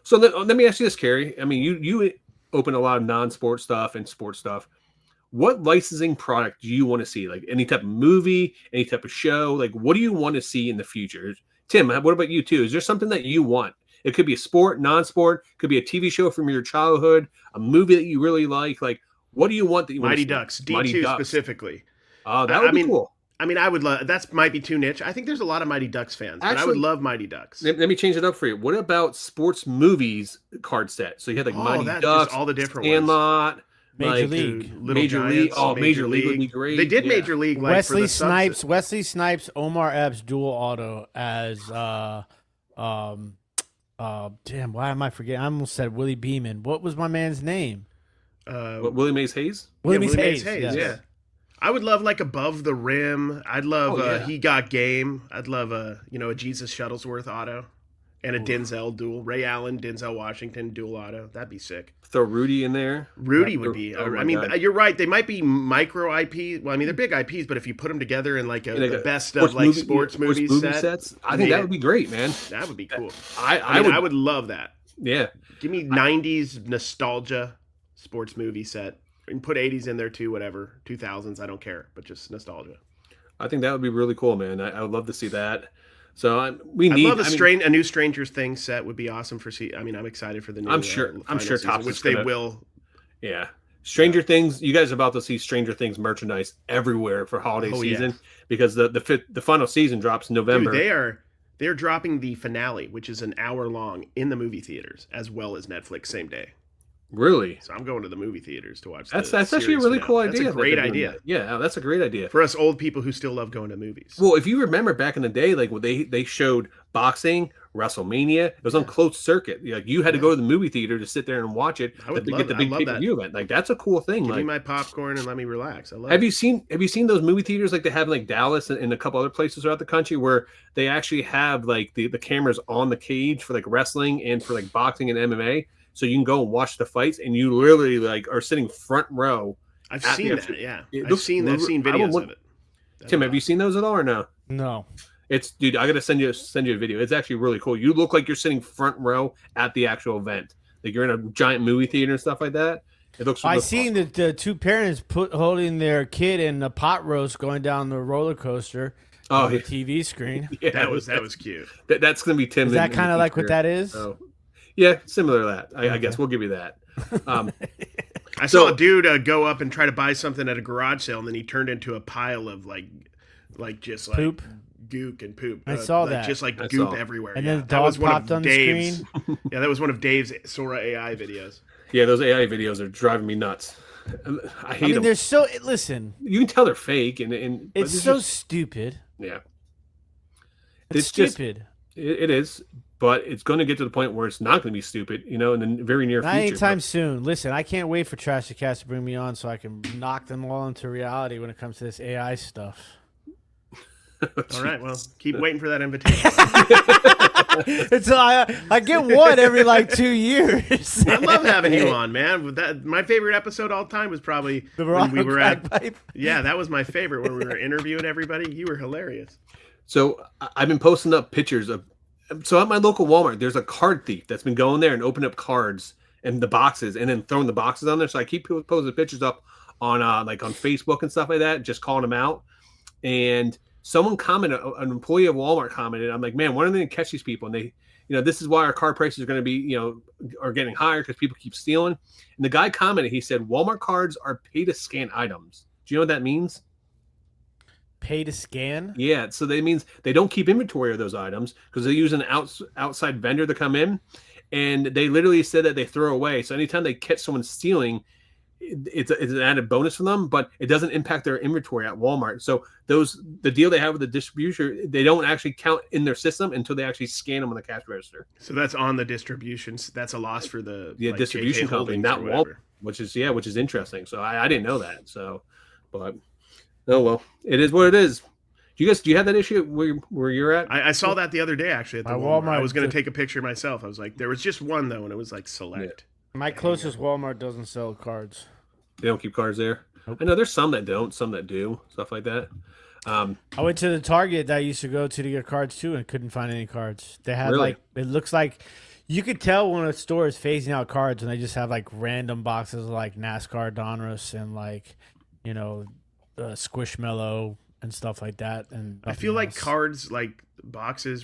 Speaker 3: So let me ask you this, Cary. I mean, you open a lot of non-sport stuff and sports stuff. What licensing product do you want to see? Any type of movie, any type of show? What do you want to see in the future? Tim, what about you too? Is there something that you want? It could be a sport, non-sport, could be a TV show from your childhood, a movie that you really like. What do you want that you
Speaker 2: Mighty
Speaker 3: want to
Speaker 2: Ducks, D2 specifically.
Speaker 3: Oh, that would be cool.
Speaker 2: I mean, I would love. That might be too niche. I think there's a lot of Mighty Ducks fans, but I would love Mighty Ducks.
Speaker 3: Let me change it up for you. What about sports movies card set? So you had Mighty Ducks,
Speaker 2: all the different
Speaker 3: Sandlot,
Speaker 1: Major League.
Speaker 3: Major League. Oh, Major League would be great.
Speaker 2: They did Major League.
Speaker 1: Wesley Snipes, Omar Epps dual auto as damn. Why am I forgetting? I almost said Willie Beeman. What was my man's name?
Speaker 3: Willie Mays Hayes.
Speaker 1: Willie Mays Hayes.
Speaker 2: Yes. Yeah. I would love Above the Rim. I'd love He Got Game. I'd love a Jesus Shuttlesworth auto and a Denzel duel. Ray Allen, Denzel Washington dual auto. That'd be sick.
Speaker 3: Throw Rudy in there.
Speaker 2: Rudy would be. I mean, you're right. They might be micro IP. Well, I mean, they're big IPs, but if you put them together in the best of sports movie sets,
Speaker 3: I think that would be great, man.
Speaker 2: That would be cool.
Speaker 3: I
Speaker 2: would love that.
Speaker 3: Yeah.
Speaker 2: Give me 90s nostalgia sports movie set. And put 80s in there too, whatever. 2000s, I don't care, but just nostalgia.
Speaker 3: I think that would be really cool, man. I would love to see that. So
Speaker 2: a new Stranger Things set would be awesome for I mean, I'm excited for the new.
Speaker 3: I'm sure
Speaker 2: season, which they will.
Speaker 3: Yeah, Stranger Things. You guys are about to see Stranger Things merchandise everywhere for holiday season because the final season drops in November.
Speaker 2: Dude, they're dropping the finale, which is an hour long, in the movie theaters as well as Netflix same day.
Speaker 3: Really?
Speaker 2: So I'm going to the movie theaters to watch.
Speaker 3: That's
Speaker 2: the
Speaker 3: actually a
Speaker 2: series
Speaker 3: really
Speaker 2: finale.
Speaker 3: cool idea.
Speaker 2: That's a
Speaker 3: that
Speaker 2: great
Speaker 3: they're doing
Speaker 2: idea.
Speaker 3: that. Yeah, that's a great idea.
Speaker 2: For us old people who still love going to movies.
Speaker 3: Well, if you remember back in the day, like when they showed boxing, WrestleMania, it was on closed circuit. Like you had to go to the movie theater to sit there and watch it.
Speaker 2: I would
Speaker 3: to
Speaker 2: love
Speaker 3: get the
Speaker 2: that.
Speaker 3: big
Speaker 2: I love
Speaker 3: pay-per-view event. Like that's a cool thing.
Speaker 2: Give me
Speaker 3: Like,
Speaker 2: my popcorn and let me relax. I love
Speaker 3: have
Speaker 2: it.
Speaker 3: you seen those movie theaters like they have in like Dallas and a couple other places throughout the country where they actually have like the cameras on the cage for like wrestling and for like boxing and MMA, so you can go and watch the fights and you literally like are sitting front row.
Speaker 2: I've seen that. Yeah, I've seen
Speaker 3: I
Speaker 2: videos of it.
Speaker 3: Tim, have you seen those at all or no?
Speaker 1: No.
Speaker 3: It's dude, I gotta send you a video. It's actually really cool. You look like you're sitting front row at the actual event. Like you're in a giant movie theater and stuff like that. It looks.
Speaker 1: I seen the two parents holding their kid in a pot roast going down the roller coaster.
Speaker 3: Oh,
Speaker 1: on the TV screen.
Speaker 3: Yeah,
Speaker 2: That was cute.
Speaker 3: That's gonna be Tim.
Speaker 1: Is that kind of like what that is?
Speaker 3: Oh. Yeah, similar to that. I guess we'll give you that.
Speaker 2: I saw a dude go up and try to buy something at a garage sale, and then he turned into a pile of like just like
Speaker 1: Poop?
Speaker 2: gook and poop.
Speaker 1: I saw
Speaker 2: like,
Speaker 1: that.
Speaker 2: just like
Speaker 3: I
Speaker 2: goop
Speaker 3: saw.
Speaker 2: everywhere.
Speaker 1: And
Speaker 2: yeah.
Speaker 1: then the
Speaker 2: That was
Speaker 1: dog
Speaker 2: one
Speaker 1: popped
Speaker 2: of
Speaker 1: on the
Speaker 2: Dave's.
Speaker 1: screen.
Speaker 2: Yeah, that was one of Dave's Sora AI videos.
Speaker 3: Yeah, those AI videos are driving me nuts. I hate them.
Speaker 1: they're so. Listen,
Speaker 3: You can tell they're fake, and but
Speaker 1: it's so stupid.
Speaker 3: yeah.
Speaker 1: It's
Speaker 3: just-
Speaker 1: stupid.
Speaker 3: It is, but it's going to get to the point where it's not going to be stupid, in the very near
Speaker 1: Not
Speaker 3: future.
Speaker 1: anytime soon. Listen, I can't wait for Trash the Cast to bring me on so I can knock them all into reality when it comes to this AI stuff.
Speaker 2: All right, well, keep waiting for that invitation.
Speaker 1: It's I get one every like 2 years.
Speaker 2: I love having you on, man. My favorite episode all time was probably when we were at.
Speaker 1: Pipe.
Speaker 2: Yeah, that was my favorite when we were interviewing everybody. You were hilarious.
Speaker 3: So I've been posting up pictures of. So at my local Walmart, there's a card thief that's been going there and opening up cards and the boxes and then throwing the boxes on there. So I keep posting pictures up on like on Facebook and stuff like that, just calling them out. And someone commented, an employee of Walmart commented, I'm like, man, when are they going to catch these people? And they, this is why our card prices are going to be, are getting higher because people keep stealing. And the guy commented, he said, Walmart cards are pay to scan items. Do you know what that means?
Speaker 1: Pay to scan?
Speaker 3: Yeah, so that means they don't keep inventory of those items because they use an outside vendor to come in, and they literally said that they throw away. So anytime they catch someone stealing, it's an added bonus for them, but it doesn't impact their inventory at Walmart. So the deal they have with the distributor, they don't actually count in their system until they actually scan them on the cash register.
Speaker 2: So that's on the distributions. That's a loss for the
Speaker 3: distribution
Speaker 2: JK
Speaker 3: company,
Speaker 2: Holdings
Speaker 3: not
Speaker 2: or
Speaker 3: Walmart,
Speaker 2: whatever.
Speaker 3: which is interesting. So I didn't know that. So, but oh well, it is what it is. Do you have that issue where you're at?
Speaker 2: I saw that the other day actually at the
Speaker 1: My
Speaker 2: Walmart. I
Speaker 1: Walmart
Speaker 2: was going to
Speaker 1: just-
Speaker 2: take a picture myself. I was like, there was just one though, and it was like select.
Speaker 1: My closest Walmart doesn't sell cards.
Speaker 3: They don't keep cards there.
Speaker 1: Nope.
Speaker 3: I know there's some that don't, some that do, stuff like that.
Speaker 1: I went to the Target that I used to go to get cards too and couldn't find any cards. They had
Speaker 3: Really?
Speaker 1: it looks like you could tell when a store is phasing out cards and they just have like random boxes of like NASCAR Donruss and like, Squishmallow and stuff like that. And
Speaker 2: I feel like
Speaker 1: else.
Speaker 2: cards, like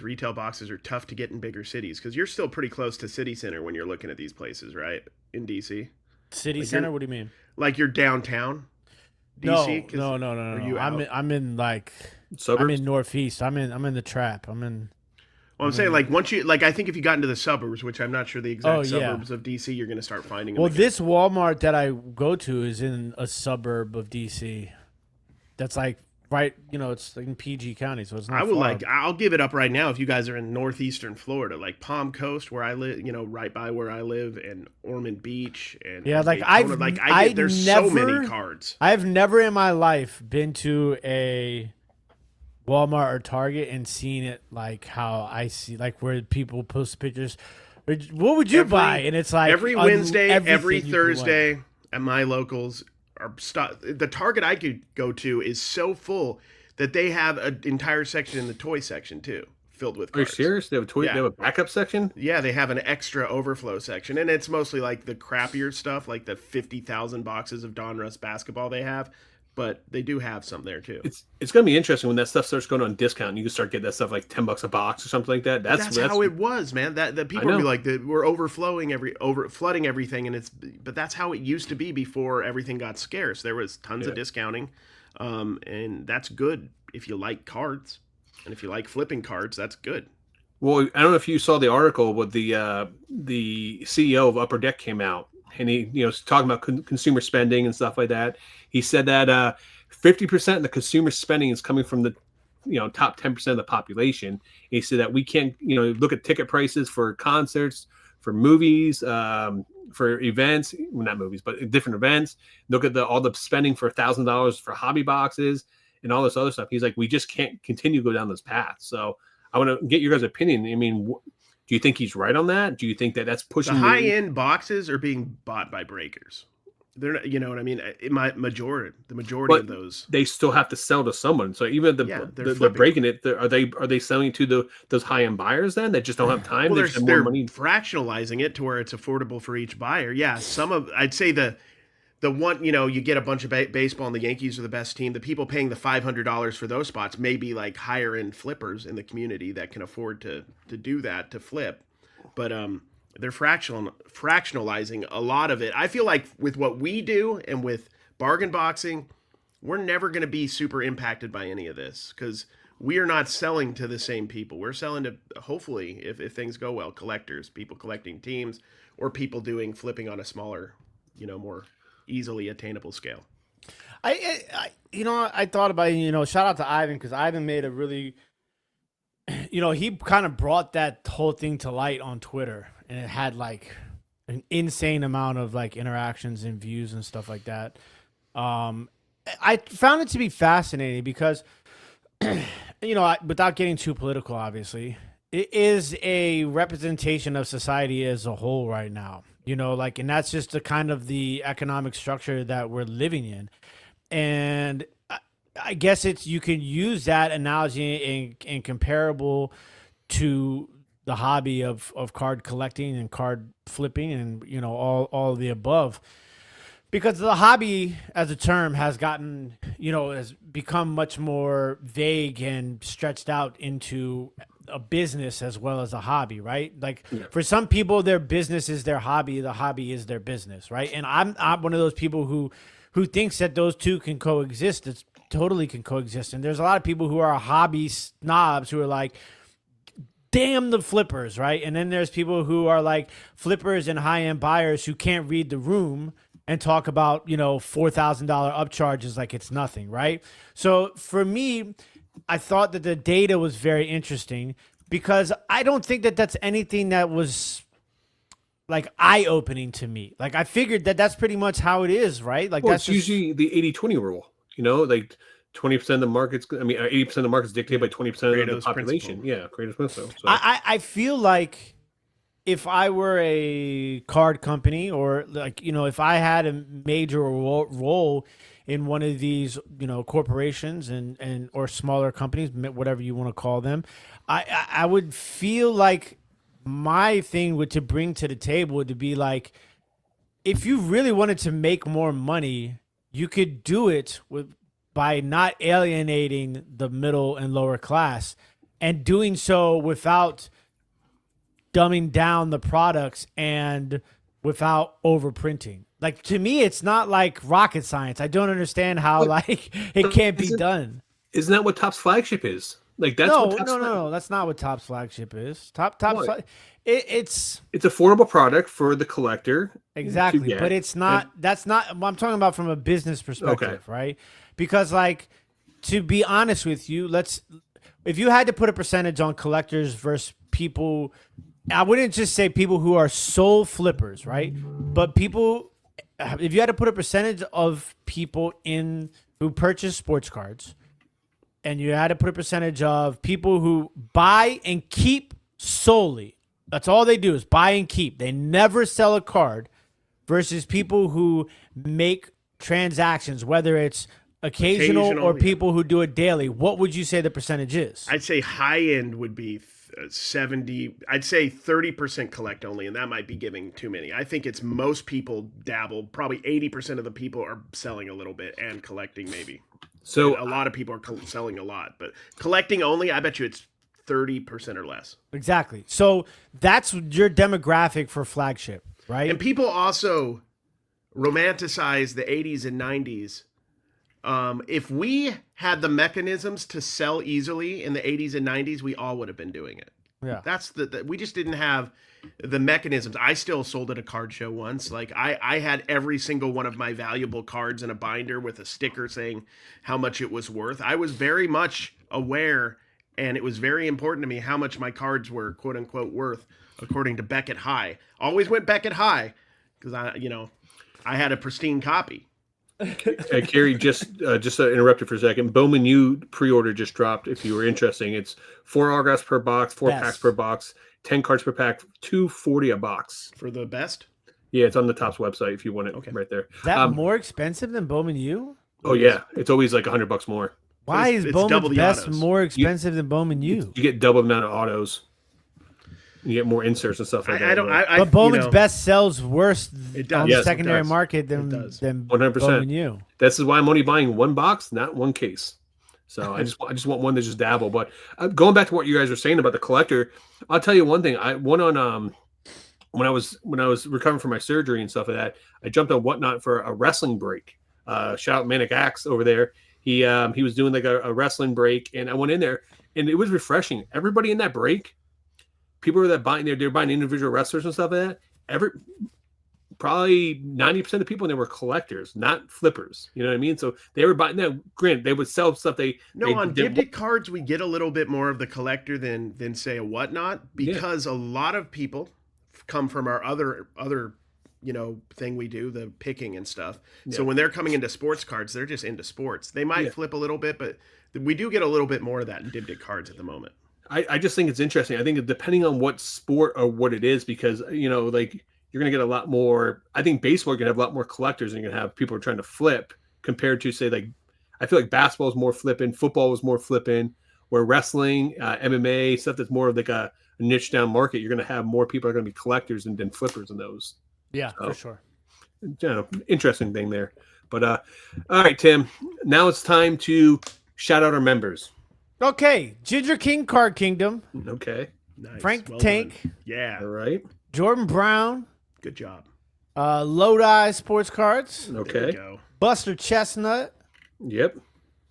Speaker 2: retail boxes, are tough to get in bigger cities because you're still pretty close to City Center when you're looking at these places, right? In DC,
Speaker 1: City
Speaker 2: like
Speaker 1: Center.
Speaker 2: you're-
Speaker 1: What do you mean?
Speaker 2: like you're downtown. DC? 'Cause
Speaker 1: No.
Speaker 2: are you
Speaker 1: I'm
Speaker 2: out?
Speaker 1: I'm in like
Speaker 3: Suburbs?
Speaker 1: I'm in Northeast. I'm in the trap. I'm in.
Speaker 2: Well, I'm saying like once you I think if you got into the suburbs, which I'm not sure the exact
Speaker 1: Oh, yeah.
Speaker 2: suburbs of DC, you're going to start finding them.
Speaker 1: Well,
Speaker 2: again.
Speaker 1: this Walmart that I go to is in a suburb of DC. That's like right, it's in PG County, so it's not.
Speaker 2: I'll give it up right now if you guys are in northeastern Florida, like Palm Coast where I live, right by where I live, and Ormond Beach, and
Speaker 1: Yeah, like,
Speaker 2: Daytona. There's so many cards.
Speaker 1: I've never in my life been to a Walmart or Target and seen it like how I see, like where people post pictures. What would you buy? And it's like
Speaker 2: every Wednesday,
Speaker 1: everything
Speaker 2: every
Speaker 1: you can
Speaker 2: Thursday at my locals are the Target I could go to is so full that they have an entire section in the toy section too, filled with
Speaker 3: Are you
Speaker 2: cards.
Speaker 3: serious? They have a toy.
Speaker 2: Yeah.
Speaker 3: They have a backup section.
Speaker 2: Yeah, they have an extra overflow section, and it's mostly like the crappier stuff, like the 50,000 boxes of Donruss basketball they have. But they do have some there too.
Speaker 3: It's going to be interesting when that stuff starts going on discount. And you can start getting that stuff like $10 a box or something like that.
Speaker 2: That's how it was, man. That people
Speaker 3: know.
Speaker 2: would be like, we're flooding everything, but that's how it used to be before everything got scarce. There was tons of discounting, and that's good if you like cards, and if you like flipping cards, that's good.
Speaker 3: Well, I don't know if you saw the article, but the CEO of Upper Deck came out and he talking about consumer spending and stuff like that. He said that 50% of the consumer spending is coming from the top 10% of the population. He said that we can't look at ticket prices for concerts, for movies, for events, well, not movies, but different events. Look at all the spending for $1,000 for hobby boxes and all this other stuff. He's like, we just can't continue to go down this path. So I want to get your guys' opinion. I mean, do you think he's right on that? Do you think that that's pushing
Speaker 2: the high-end boxes are being bought by breakers? They're not, you know what I mean? The majority of those,
Speaker 3: they still have to sell to someone. So even they're breaking it. Are they selling to those high-end buyers then that just don't have time?
Speaker 2: Well, they're
Speaker 3: more money.
Speaker 2: Fractionalizing it to where it's affordable for each buyer. Yeah, I'd say the one, you get a bunch of baseball and the Yankees are the best team. The people paying the $500 for those spots may be like higher end flippers in the community that can afford to do that, to flip. But they're fractionalizing a lot of it. I feel like with what we do and with bargain boxing, we're never going to be super impacted by any of this because we are not selling to the same people. We're selling to, hopefully, if things go well, collectors, people collecting teams, or people doing flipping on a smaller, more easily attainable scale.
Speaker 1: I thought about, shout out to Ivan, because Ivan made a really, he kind of brought that whole thing to light on Twitter, and it had like an insane amount of like interactions and views and stuff like that. I found it to be fascinating because, without getting too political, obviously, it is a representation of society as a whole right now. And that's just the kind of the economic structure that we're living in. And I guess you can use that analogy and comparable to the hobby of card collecting and card flipping and, all of the above. Because the hobby as a term has gotten, has become much more vague and stretched out into a business as well as a hobby, right? Like for some people, their business is their hobby. The hobby is their business, right? And I'm one of those people who thinks that those two can coexist. It's totally can coexist. And there's a lot of people who are hobby snobs who are like, damn the flippers, right? And then there's people who are like flippers and high-end buyers who can't read the room and talk about, $4,000 upcharges like it's nothing, right? So for me, I thought that the data was very interesting because I don't think that that's anything that was like eye-opening to me. Like I figured that that's pretty much how it is, right? Like that's
Speaker 3: usually the 80-20 rule, like 20% of the market's, 80% of the market's dictated by 20% of the population.
Speaker 2: Principle.
Speaker 3: Yeah, Pareto's principle. So.
Speaker 1: I feel like if I were a card company or like, if I had a major role in one of these, corporations and or smaller companies, whatever you want to call them, I would feel like my thing to bring to the table would be like, if you really wanted to make more money, you could do it by not alienating the middle and lower class and doing so without dumbing down the products and without overprinting. Like, to me, it's not like rocket science. I don't understand how it can't be done.
Speaker 3: Isn't that what Topps flagship is? Like that's
Speaker 1: no. That's not what Topps flagship is. It's
Speaker 3: affordable product for the collector.
Speaker 1: Exactly, but it's not. That's not. I'm talking about from a business perspective, right? Because, like, to be honest with you, if you had to put a percentage on collectors versus people, I wouldn't just say people who are sole flippers, right? But people, if you had to put a percentage of people who purchase sports cards, and you had to put a percentage of people who buy and keep solely, that's all they do is buy and keep. They never sell a card, versus people who make transactions, whether it's occasional or people who do it daily. What would you say the percentage is?
Speaker 2: I'd say high end would be 70. I'd say 30% collect only, and that might be giving too many. I think it's most people dabble. Probably 80% of the people are selling a little bit and collecting maybe. So and a lot of people are selling a lot, but collecting only, I bet you it's 30% or less.
Speaker 1: Exactly. So that's your demographic for flagship, right?
Speaker 2: And people also romanticize the 80s and 90s. If we had the mechanisms to sell easily in the 80s and 90s, we all would have been doing it.
Speaker 1: Yeah.
Speaker 2: That's we just didn't have the mechanisms. I still sold at a card show once. Like I had every single one of my valuable cards in a binder with a sticker saying how much it was worth. I was very much aware, and it was very important to me how much my cards were quote unquote worth according to Beckett High. Always went Beckett High because I had a pristine copy.
Speaker 3: Cary, just interrupted for a second. Bowman U pre-order just dropped. If you were interested, it's 4 autographs per box, 4 packs per box, 10 cards per pack, $240 a box
Speaker 2: For the best?
Speaker 3: Yeah, it's on the Topps website if you want it right there.
Speaker 1: Is that more expensive than Bowman U?
Speaker 3: Oh yeah, it's always like $100 more.
Speaker 1: Why is
Speaker 2: double
Speaker 1: Bowman's
Speaker 2: the
Speaker 1: Best
Speaker 2: autos.
Speaker 1: more expensive than Bowman U?
Speaker 3: You get double the amount of autos. You get more inserts and stuff like that.
Speaker 1: But Bowman's Best sells worse on the secondary
Speaker 2: it
Speaker 1: market than
Speaker 3: 100%.
Speaker 1: Bowman U.
Speaker 3: This is why I'm only buying one box, not one case. So I just want one to just dabble. But going back to what you guys were saying about the collector, I'll tell you one thing. When I was recovering from my surgery and stuff like that, I jumped on Whatnot for a wrestling break. Shout out Manic Axe over there. He was doing like a wrestling break, and I went in there, and it was refreshing. Everybody in that break, people that they're buying individual wrestlers and stuff like that. Probably 90% of the people in there were collectors, not flippers. You know what I mean? So they were buying. Now, granted, they would sell stuff.
Speaker 2: On Dibdit Cards, we get a little bit more of the collector than say a Whatnot, because a lot of people come from our other thing we do, the picking and stuff. So when they're coming into sports cards, they're just into sports. They might flip a little bit, but we do get a little bit more of that in Dibdit Cards at the moment.
Speaker 3: I just think it's interesting. I think depending on what sport or what it is, because like you're going to get a lot more. I think baseball, you're going to have a lot more collectors, and you're going to have people who are trying to flip compared to, say, like, I feel like basketball is more flipping, football is more flipping, where wrestling, MMA, stuff that's more of like a niche down market, you're going to have more people are going to be collectors than flippers in those.
Speaker 1: Yeah, for sure.
Speaker 3: Interesting thing there. But all right, Tim, now it's time to shout out our members.
Speaker 1: Okay, Ginger King Card Kingdom.
Speaker 3: Okay.
Speaker 2: Nice.
Speaker 1: Frank Tank.
Speaker 2: Done. Yeah.
Speaker 3: All right.
Speaker 1: Jordan Brown.
Speaker 2: Good job.
Speaker 1: Lodi Sports Cards.
Speaker 3: Okay.
Speaker 1: Buster Chestnut.
Speaker 3: Yep.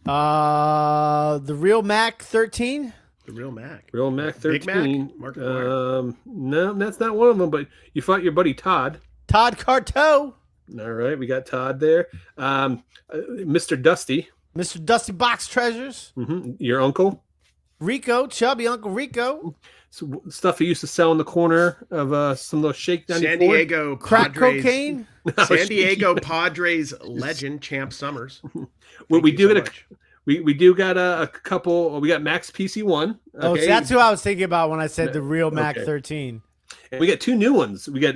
Speaker 1: The Real Mac 13.
Speaker 2: The Real Mac.
Speaker 3: Real Mac 13.
Speaker 2: Big Mac?
Speaker 3: No, that's not one of them, but you fought your buddy Todd.
Speaker 1: Todd Carto.
Speaker 3: All right, we got Todd there. Mr. Dusty.
Speaker 1: Mr. Dusty Box Treasures.
Speaker 3: Mm-hmm. Your uncle.
Speaker 1: Rico, chubby Uncle Rico.
Speaker 3: So stuff he used to sell in the corner of some of those shakedown.
Speaker 2: San Diego
Speaker 1: crack
Speaker 2: Padres,
Speaker 1: cocaine.
Speaker 2: San Diego Padres legend Champ Summers.
Speaker 3: Well, we do got a couple. We got Max PC1. Okay?
Speaker 1: Oh, so that's who I was thinking about when I said the Real Mac 13.
Speaker 3: And we got 2 new ones. We got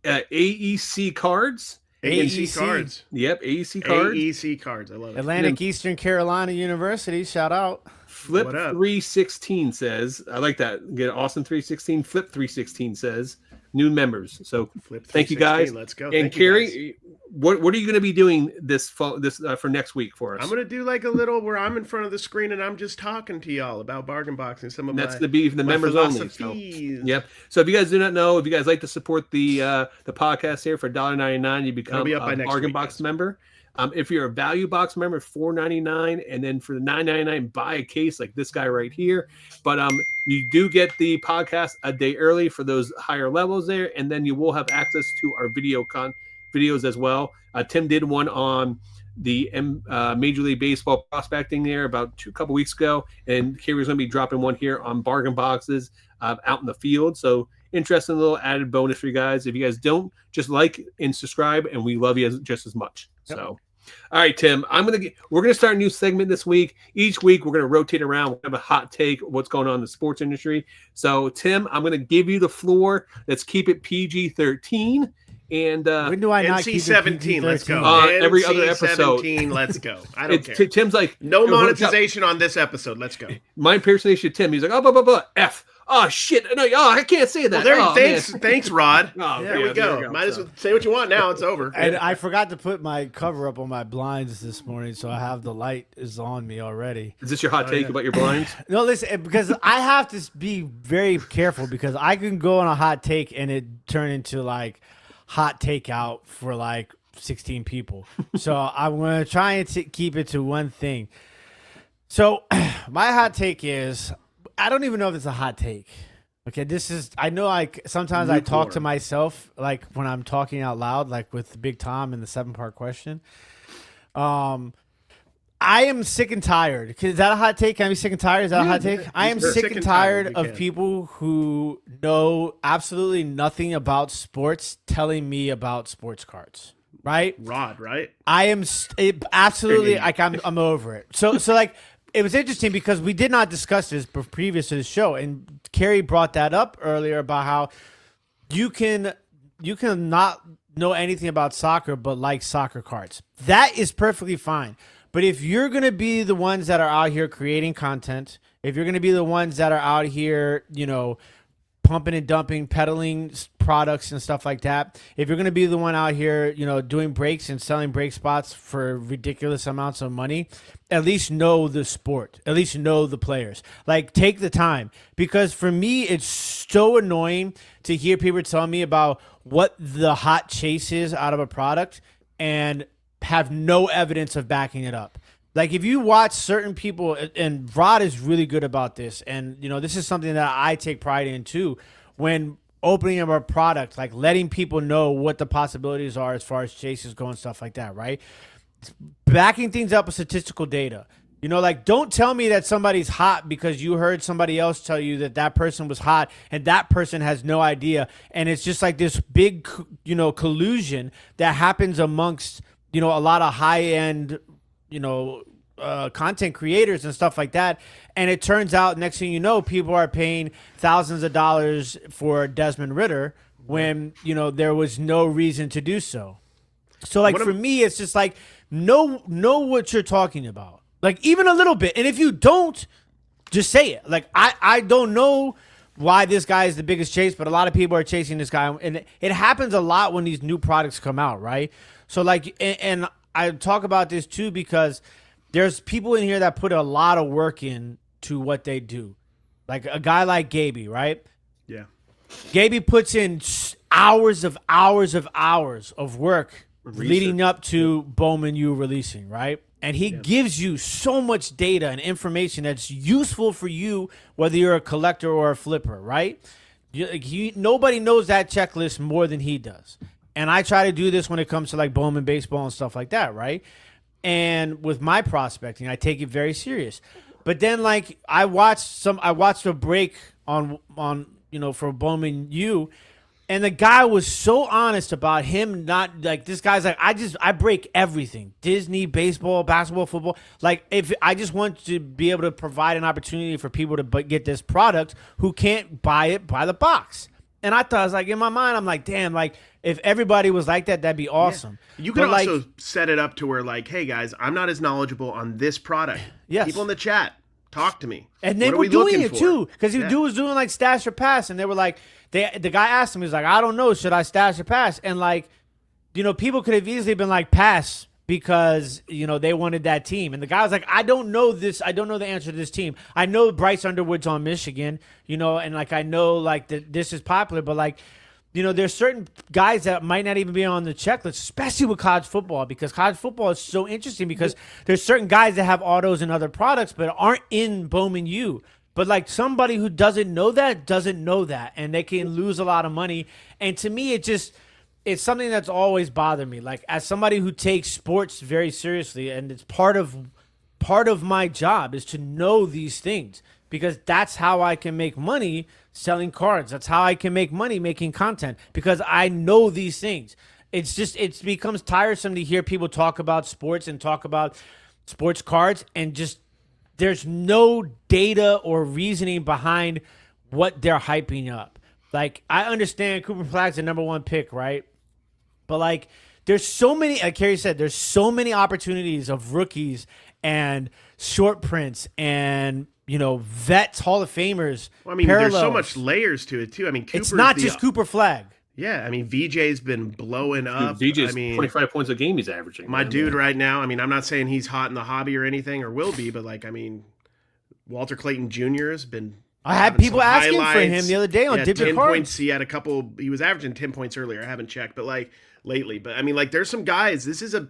Speaker 3: AEC cards.
Speaker 2: AEC cards.
Speaker 3: Yep, AEC cards.
Speaker 2: AEC cards. I love it.
Speaker 1: Atlantic Eastern Carolina University. Shout out.
Speaker 3: Flip 316 says, I like that. Get Austin 316. Flip 316 says, new members. So thank you guys.
Speaker 2: Let's go.
Speaker 3: And Cary, what are you going to be doing this fall, for next week for us?
Speaker 2: I'm going to do like a little where I'm in front of the screen and I'm just talking to y'all about bargain boxing.
Speaker 3: That's the beef, the members only. So, yep. So if you guys do not know, if you guys like to support the podcast here for $1.99, you become a bargain box member. If you're a value box member, $4.99, and then for the $9.99, buy a case like this guy right here. But you do get the podcast a day early for those higher levels there, and then you will have access to our videos as well. Tim did one on the Major League Baseball prospecting there about a couple weeks ago, and Cary's going to be dropping one here on bargain boxes out in the field. So interesting little added bonus for you guys. If you guys don't, just like and subscribe, and we love you just as much. Yep. So. All right, Tim, we're going to start a new segment this week. Each week, we're going to rotate around. We're going to have a hot take of what's going on in the sports industry. So, Tim, I'm going to give you the floor. Let's keep it PG-13. And
Speaker 1: when do I not keep it
Speaker 2: NC-17? Let's go.
Speaker 3: Every other episode.
Speaker 2: NC-17, let's go. I don't care.
Speaker 3: Tim's like,
Speaker 2: no monetization on this episode. Let's go.
Speaker 3: My impersonation of Tim, he's like, blah, blah, blah, F. Oh, shit. No, I can't say that.
Speaker 2: Well, thanks, Rod.
Speaker 3: There
Speaker 2: we go. Might as well say what you want now. It's over.
Speaker 1: And I forgot to put my cover up on my blinds this morning, so I have the light is on me already.
Speaker 3: Is this your hot take about your blinds?
Speaker 1: No, listen, because I have to be very careful because I can go on a hot take and it turn into like hot takeout for like 16 people. So I'm going to try and keep it to one thing. So my hot take is, I don't even know if it's a hot take, Okay, this is. I know. Sometimes I talk to
Speaker 2: Lukewarm.
Speaker 1: myself, like when I'm talking out loud, like with Big Tom and the 7-part question. I am sick and tired. Is that a hot take? Can I be sick and tired? Is that a hot take? I am
Speaker 2: Sure.
Speaker 1: sick and tired of people who know absolutely nothing about sports telling me about sports cards. Right?
Speaker 2: Rod, right?
Speaker 1: I am absolutely like I'm over it. So like it was interesting because we did not discuss this previous to the show, and Cary brought that up earlier about how you can not know anything about soccer but like soccer cards. That is perfectly fine. But if you're going to be the ones that are out here creating content, if you're going to be the ones that are out here, pumping and dumping, peddling products and stuff like that, if you're going to be the one out here, doing breaks and selling break spots for ridiculous amounts of money, at least know the sport, at least know the players. Like, take the time, because for me, it's so annoying to hear people tell me about what the hot chase is out of a product and have no evidence of backing it up. Like, if you watch certain people, and Rod is really good about this, and this is something that I take pride in too, when opening up a product, like letting people know what the possibilities are as far as chases go and stuff like that, right? Backing things up with statistical data. Like, don't tell me that somebody's hot because you heard somebody else tell you that person was hot and that person has no idea. And it's just like this big, collusion that happens amongst, a lot of high-end, content creators and stuff like that. And it turns out, next thing you know, people are paying thousands of dollars for Desmond Ritter when, there was no reason to do so. So, like, for me, it's just like, know what you're talking about. Like, even a little bit. And if you don't, just say it. Like, I don't know why this guy is the biggest chase, but a lot of people are chasing this guy. And it happens a lot when these new products come out, right? So, like, and I talk about this too because there's people in here that put a lot of work in to what they do. Like a guy like Gaby, right?
Speaker 2: Yeah.
Speaker 1: Gaby puts in hours of work leading up to Bowman U releasing, right? And he gives you so much data and information that's useful for you, whether you're a collector or a flipper, right? Nobody knows that checklist more than he does. And I try to do this when it comes to like Bowman baseball and stuff like that, right? And with my prospecting, I take it very serious. But then, like, I watched a break on for Bowman U, and the guy was so honest about him not, like, this guy's like, I break everything. Disney, baseball, basketball, football. Like, if I just want to be able to provide an opportunity for people to get this product who can't buy it by the box. And I thought, I was like, in my mind, I'm like, damn, like, if everybody was like that, that'd be awesome.
Speaker 2: Yeah. You could also set it up to where, like, hey, guys, I'm not as knowledgeable on this product.
Speaker 1: Yes.
Speaker 2: People in the chat, talk to me.
Speaker 1: And they were doing it, too, because the dude was doing, like, stash or pass, and they were like, the guy asked him, he was like, I don't know, should I stash or pass? And, like, people could have easily been like, pass, because, they wanted that team. And the guy was like, I don't know this. I don't know the answer to this team. I know Bryce Underwood's on Michigan, and, like, I know, like, this is popular, but, like, there's certain guys that might not even be on the checklist, especially with college football, because college football is so interesting because there's certain guys that have autos and other products but aren't in Bowman U. But, like, somebody who doesn't know that, and they can lose a lot of money. And to me, it's something that's always bothered me. Like, as somebody who takes sports very seriously, and it's part of my job is to know these things, because that's how I can make money selling cards. That's how I can make money making content, because I know these things. It becomes tiresome to hear people talk about sports and talk about sports cards, and just there's no data or reasoning behind what they're hyping up. Like, I understand Cooper Flagg's the number one pick, right? But, like, there's so many, like Cary said, there's so many opportunities of rookies and short prints and, vets, Hall of Famers.
Speaker 2: Well, I mean,
Speaker 1: parallels.
Speaker 2: There's so much layers to it, too. I mean,
Speaker 1: it's not just Cooper Flagg.
Speaker 2: Yeah, I mean, VJ's been blowing up.
Speaker 3: VJ's 25 points a game he's averaging.
Speaker 2: My dude right now, I mean, I'm not saying he's hot in the hobby or anything, or will be, but, like, I mean, Walter Clayton Jr. has been.
Speaker 1: I had people asking for him the other day on Dibdit Cards.
Speaker 2: Points. He had he was averaging 10 points earlier. I haven't checked, but, like, lately. But, I mean, like, there's some guys. This is a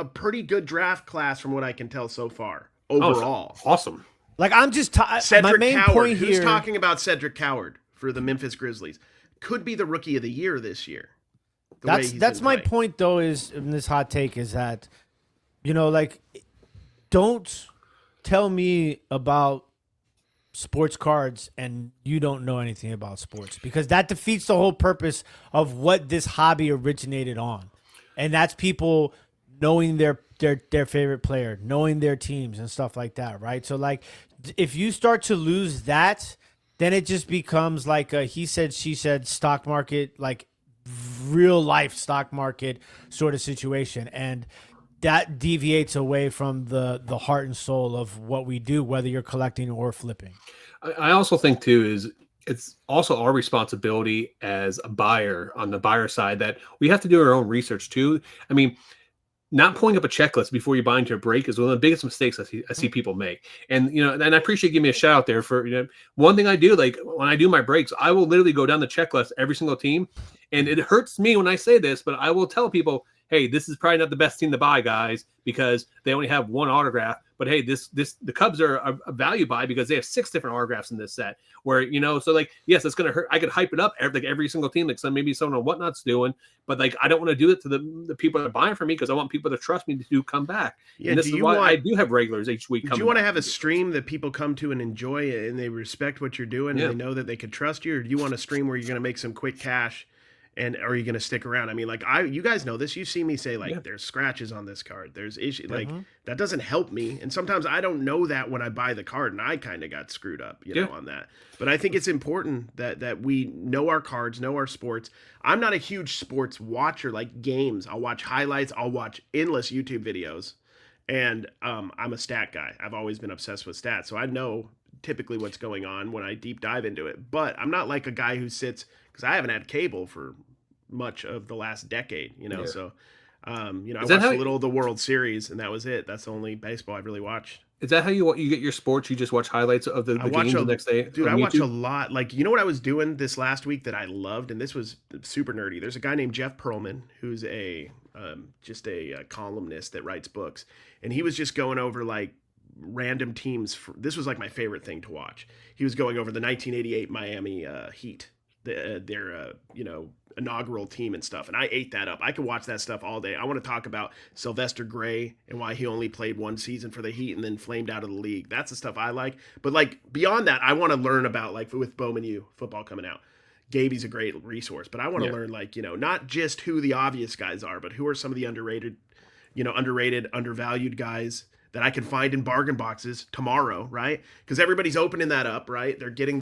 Speaker 2: pretty good draft class from what I can tell so far, overall.
Speaker 3: Awesome.
Speaker 1: Like, I'm just
Speaker 2: Cedric
Speaker 1: my main
Speaker 2: Coward.
Speaker 1: point
Speaker 2: Who's
Speaker 1: here.
Speaker 2: talking about Cedric Coward? for the Memphis Grizzlies. Could be the rookie of the year this year.
Speaker 1: That's my point, though, is in this hot take is that, like, don't tell me about sports cards and you don't know anything about sports, because that defeats the whole purpose of what this hobby originated on. And that's people knowing their favorite player, knowing their teams and stuff like that, right? So, like, if you start to lose that, then it just becomes like a he said, she said stock market, like real life stock market sort of situation. And that deviates away from the heart and soul of what we do, whether you're collecting or flipping.
Speaker 3: I also think too is it's also our responsibility as a buyer on the buyer side that we have to do our own research too. I mean, not pulling up a checklist before you buy into a break is one of the biggest mistakes I see people make. And, and I appreciate you giving me a shout out there for, one thing I do, like when I do my breaks, I will literally go down the checklist, every single team. And it hurts me when I say this, but I will tell people, hey, this is probably not the best team to buy, guys, because they only have one autograph. But hey, the Cubs are a value buy because they have 6 different autographs in this set. Where so like yes, it's gonna hurt. I could hype it up every single team, like maybe someone on Whatnot's doing. But like I don't want to do it to the people that are buying from me because I want people to trust me to come back. Yeah, and this is why I do have regulars each week.
Speaker 2: Do you want to have a stream that people come to and enjoy it and they respect what you're doing and they know that they could trust you, or do you want a stream where you're gonna make some quick cash? And are you going to stick around? I mean, like you guys know this. You see me say like, there's scratches on this card. There's issues like that doesn't help me. And sometimes I don't know that when I buy the card, and I kind of got screwed up, know, on that. But I think it's important that we know our cards, know our sports. I'm not a huge sports watcher, like games. I'll watch highlights. I'll watch endless YouTube videos, and I'm a stat guy. I've always been obsessed with stats, so I know typically what's going on when I deep dive into it. But I'm not like a guy who sits. Because I haven't had cable for much of the last decade, so, I watched a little of the World Series, and that was it. That's the only baseball I've really watched.
Speaker 3: Is that how you get your sports? You just watch highlights of the games the next day?
Speaker 2: Dude, I watch a lot. Like, what I was doing this last week that I loved, and this was super nerdy. There's a guy named Jeff Pearlman, who's just a columnist that writes books, and he was just going over, like, random teams. This was, like, my favorite thing to watch. He was going over the 1988 Miami Heat. Their inaugural team and stuff, and I ate that up. I could watch that stuff all day. I want to talk about Sylvester Gray and why he only played one season for the Heat and then flamed out of the league. That's the stuff I like. But like beyond that, I want to learn about, like with Bowman U football coming out, Gaby's a great resource, but I want to learn, like, not just who the obvious guys are, but who are some of the underrated, undervalued guys that I can find in bargain boxes tomorrow, right? Because everybody's opening that up, right? They're getting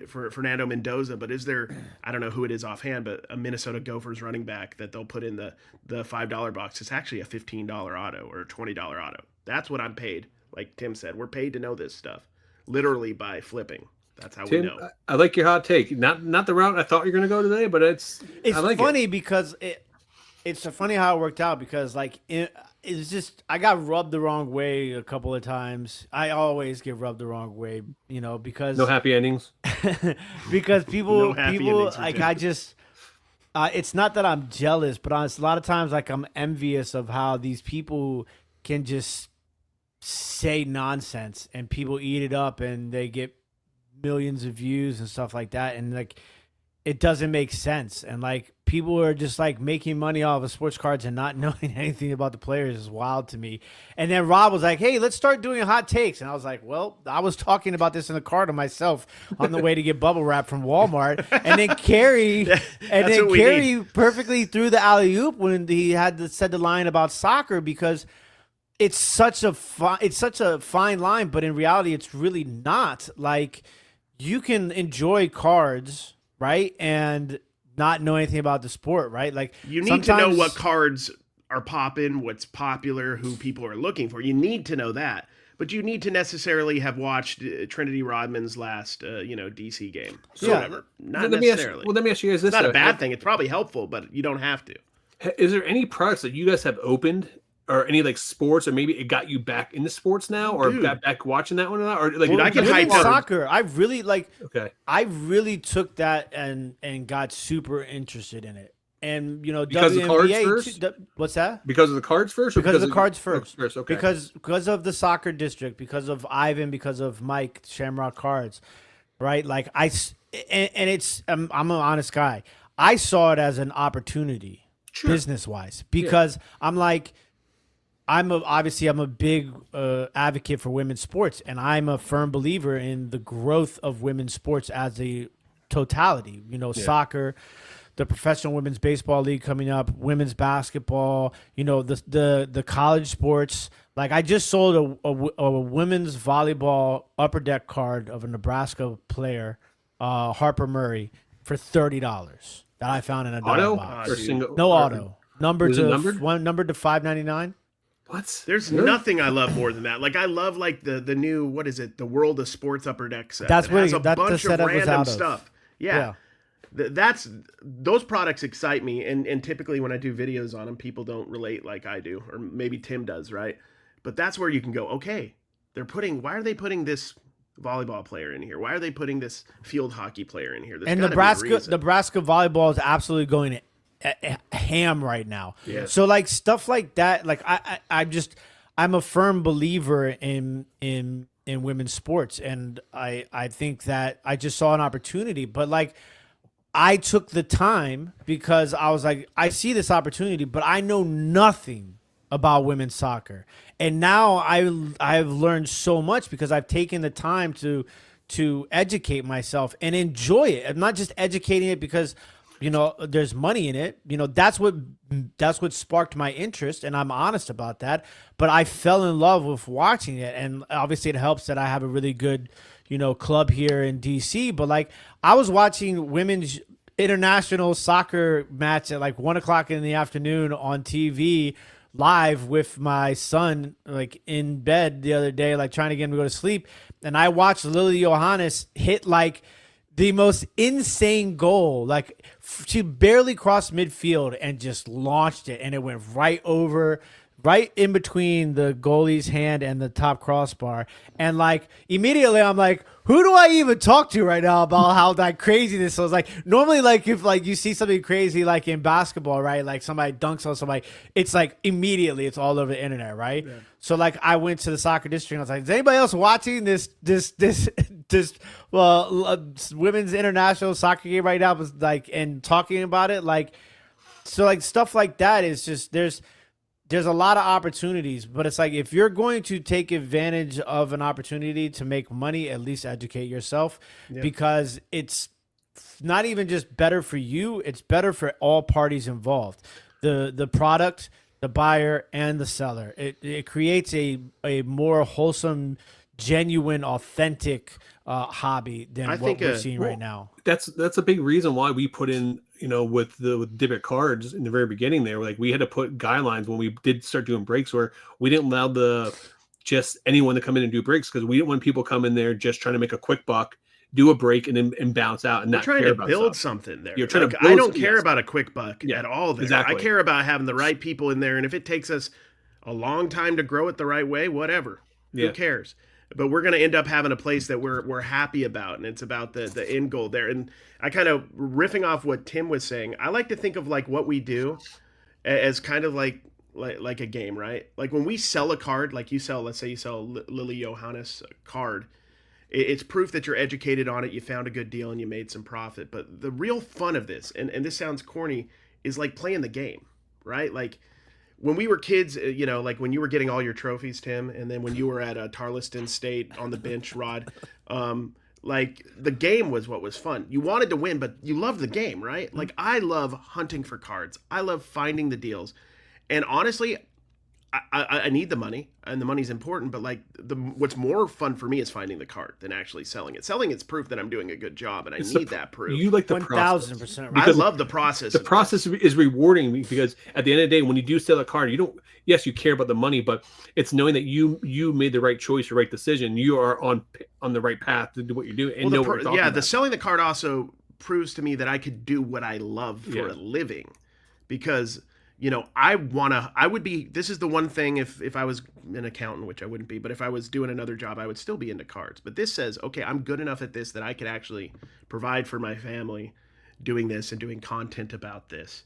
Speaker 2: for Fernando Mendoza, but is there, I don't know who it is offhand, but a Minnesota Gophers running back that they'll put in the $5 box. It's actually a $15 auto or a $20 auto. That's what I'm paid. Like Tim said, we're paid to know this stuff, literally by flipping. That's how
Speaker 3: Tim,
Speaker 2: we know.
Speaker 3: I like your hot take. Not the route I thought you were going to go today, but it's
Speaker 1: funny because it's funny how it worked out because like it's just I got rubbed the wrong way a couple of times. I always get rubbed the wrong way, because
Speaker 3: no happy endings.
Speaker 1: Because people like I just it's not that I'm jealous, but a lot of times like I'm envious of how these people can just say nonsense and people eat it up and they get millions of views and stuff like that, and like it doesn't make sense. And like people are just like making money off of sports cards and not knowing anything about the players is wild to me. And then Rob was like, hey, let's start doing hot takes. And I was like, well, I was talking about this in the car to myself on the way to get bubble wrap from Walmart. And then Cary perfectly threw the alley-oop when he said the line about soccer, because it's such a fine line, but in reality, it's really not. Like, you can enjoy cards, right, and not know anything about the sport, right? Like,
Speaker 2: you need to know what cards are popping, what's popular, who people are looking for. You need to know that, but you need to necessarily have watched Trinity Rodman's last, DC game. So whatever. Not necessarily.
Speaker 3: Let me ask you guys this.
Speaker 2: It's not a bad thing. It's probably helpful, but you don't have to.
Speaker 3: Is there any products that you guys have opened, or any like sports, or maybe it got you back into sports now, or got back watching that one, or like
Speaker 2: I can hype
Speaker 1: soccer. I really I really took that and got super interested in it. And
Speaker 3: because
Speaker 1: WNBA,
Speaker 3: of cards first.
Speaker 1: What's that?
Speaker 3: Because of the cards first.
Speaker 1: Because of the cards first.
Speaker 3: Okay.
Speaker 1: Because of the soccer district. Because of Ivan. Because of Mike Shamrock Cards. Right. Like and it's I'm an honest guy. I saw it as an opportunity,
Speaker 3: Sure.
Speaker 1: business wise, because I'm like, obviously I'm a big advocate for women's sports, and I'm a firm believer in the growth of women's sports as a totality. You know, soccer, the professional women's baseball league coming up, women's basketball. You know, the college sports. Like I just sold a women's volleyball upper deck card of a Nebraska player, Harper Murray, for $30 that I found in a dollar
Speaker 3: Auto
Speaker 1: box.
Speaker 3: or single?
Speaker 1: No
Speaker 3: or-
Speaker 1: auto. Numbered
Speaker 3: Was it
Speaker 1: to
Speaker 3: numbered?
Speaker 1: numbered to $5.99.
Speaker 3: What?
Speaker 2: There's
Speaker 3: Really?
Speaker 2: nothing I love more than that. Like I love like the new, what is it? The World of Sports upper deck set.
Speaker 1: That's
Speaker 2: that
Speaker 1: what
Speaker 2: has a
Speaker 1: that the
Speaker 2: bunch of
Speaker 1: setup was
Speaker 2: random
Speaker 1: out of.
Speaker 2: stuff. Yeah. That's those products excite me, and typically when I do videos on them, people don't relate like I do, or maybe Tim does, right? But that's where you can go, okay, why are they putting this volleyball player in here? Why are they putting this field hockey player in here? There's
Speaker 1: And
Speaker 2: gotta be a reason.
Speaker 1: Nebraska volleyball is absolutely going ham right now.
Speaker 2: Yeah.
Speaker 1: So like stuff like that, like I'm a firm believer in women's sports, and I think that I just saw an opportunity, but like I took the time because I was like, I see this opportunity, but I know nothing about women's soccer. And now I've learned so much because I've taken the time to educate myself and enjoy it. I'm not just educating it because, you know, there's money in it. You know, that's what sparked my interest, and I'm honest about that. But I fell in love with watching it, and obviously it helps that I have a really good, you know, club here in DC. But like I was watching women's international soccer match at like 1:00 in the afternoon on TV live with my son, like in bed the other day, like trying to get him to go to sleep. And I watched Lily Johannes hit like the most insane goal. Like she barely crossed midfield and just launched it, and it went right in between the goalie's hand and the top crossbar. And like immediately I'm like, who do I even talk to right now about how like crazy this was? Like normally, like if like you see something crazy like in basketball, right? Like somebody dunks on somebody, it's like immediately it's all over the internet, right? Yeah. So like I went to the soccer district and I was like, is anybody else watching this women's international soccer game right now? Was like and talking about it, like so like stuff like that is just there's a lot of opportunities, but it's like if you're going to take advantage of an opportunity to make money, at least educate yourself because it's not even just better for you, it's better for all parties involved. The product, the buyer, and the seller. It creates a more wholesome, genuine, authentic hobby than what we're seeing right now.
Speaker 3: That's a big reason why we put in, you know, with Dibdit Cards in the very beginning there, like we had to put guidelines when we did start doing breaks where we didn't allow just anyone to come in and do breaks because we didn't want people come in there just trying to make a quick buck, do a break, and bounce out and not
Speaker 2: trying
Speaker 3: care
Speaker 2: to
Speaker 3: about
Speaker 2: build
Speaker 3: stuff.
Speaker 2: something there.
Speaker 3: You're trying to
Speaker 2: I don't
Speaker 3: build,
Speaker 2: care about a quick buck at all there.
Speaker 3: Exactly.
Speaker 2: I care about having the right people in there, and if it takes us a long time to grow it the right way, whatever. Who cares? But we're going to end up having a place that we're happy about, and it's about the end goal there. And I kind of riffing off what Tim was saying, I like to think of like what we do as kind of like a game, right? Like when we sell a card, like let's say you sell Lily Johannes a card, it's proof that you're educated on it, you found a good deal, and you made some profit. But the real fun of this, and this sounds corny, is like playing the game, right? Like when we were kids, you know, like when you were getting all your trophies, Tim, and then when you were at Tarleton State on the bench, Rod, like the game was what was fun. You wanted to win, but you loved the game, right? Like I love hunting for cards. I love finding the deals. And honestly, I need the money, and the money's important, but like what's more fun for me is finding the card than actually selling it. Selling it's proof that I'm doing a good job, and I need that proof.
Speaker 3: You like the
Speaker 1: 1,000%.
Speaker 2: I love the process.
Speaker 3: The process is rewarding because at the end of the day, when you do sell a card, you don't. Yes, you care about the money, but it's knowing that you made the right choice, the right decision. You are on the right path to do what you're doing. And know what you're talking about.
Speaker 2: The selling the card also proves to me that I could do what I love for a living, because you know, this is the one thing if I was an accountant, which I wouldn't be, but if I was doing another job, I would still be into cards. But this says, okay, I'm good enough at this that I could actually provide for my family doing this and doing content about this.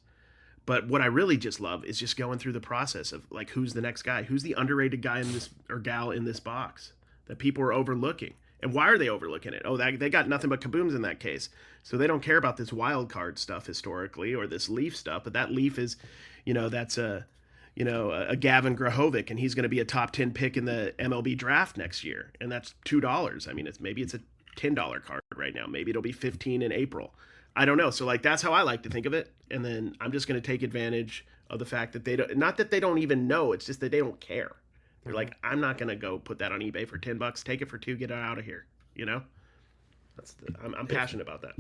Speaker 2: But what I really just love is just going through the process of like, who's the next guy? Who's the underrated guy in this or gal in this box that people are overlooking? And why are they overlooking it? Oh, they got nothing but kabooms in that case. So they don't care about this wild card stuff historically or this Leaf stuff. But that Leaf is, that's a Gavin Grahovic, and he's going to be a top 10 pick in the MLB draft next year. And that's $2. I mean, maybe it's a $10 card right now. Maybe it'll be 15 in April. I don't know. So like, that's how I like to think of it. And then I'm just going to take advantage of the fact that not that they don't even know. It's just that they don't care. They're like, I'm not going to go put that on eBay for $10. Take it for $2. Get it out of here. I'm passionate about that.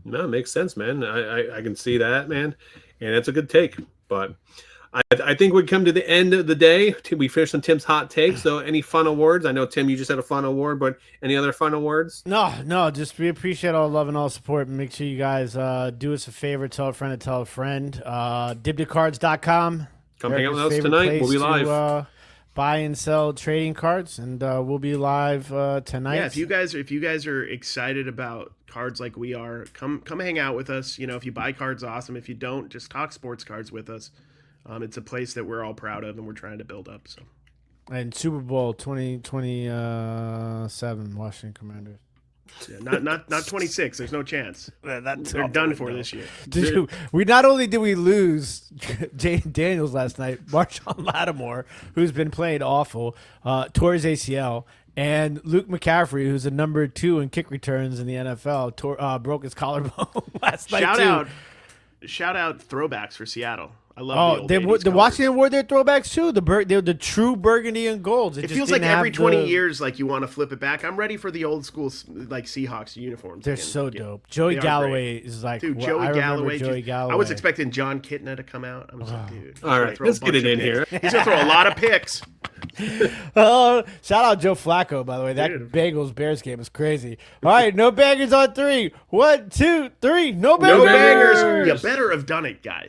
Speaker 3: No, it makes sense, man. I can see that, man. And that's a good take. But I think we come to the end of the day. We finished on Tim's hot takes. So any final words? I know, Tim, you just had a final word, but any other final words?
Speaker 1: No, just we appreciate all love and all support. Make sure you guys do us a favor, tell a friend to tell a friend. Dibditcards.com.
Speaker 3: Come hang out with us tonight. We'll be live.
Speaker 1: Buy and sell trading cards, and we'll be live tonight.
Speaker 2: Yeah, if you guys are excited about cards like we are, come hang out with us. If you buy cards, awesome. If you don't, just talk sports cards with us. It's a place that we're all proud of and we're trying to build up. So,
Speaker 1: and Super Bowl 2027, Washington Commanders.
Speaker 2: Yeah, not 26. There's no chance. They're done for this year.
Speaker 1: Dude, not only did we lose Jane Daniels last night, Marshawn Lattimore, who's been playing awful, tore his ACL, and Luke McCaffrey, who's a number 2 in kick returns in the NFL, broke his collarbone last night.
Speaker 2: Shout out throwbacks for Seattle. I love
Speaker 1: the Washington wore their throwbacks too. They're the true burgundy and golds.
Speaker 2: It feels like every 20 years, like you want to flip it back. I'm ready for the old school like Seahawks uniforms.
Speaker 1: They're so dope. Joey Galloway is like,
Speaker 2: dude. Joey Galloway. I was expecting John Kitna to come out. I was like, dude.
Speaker 3: All right, let's get it in here.
Speaker 2: He's gonna throw a lot of picks.
Speaker 1: Shout out Joe Flacco, by the way. That Bengals Bears game is crazy. All right, no bangers on 3. 1, 2, 3. No bangers.
Speaker 2: You better have done it, guys.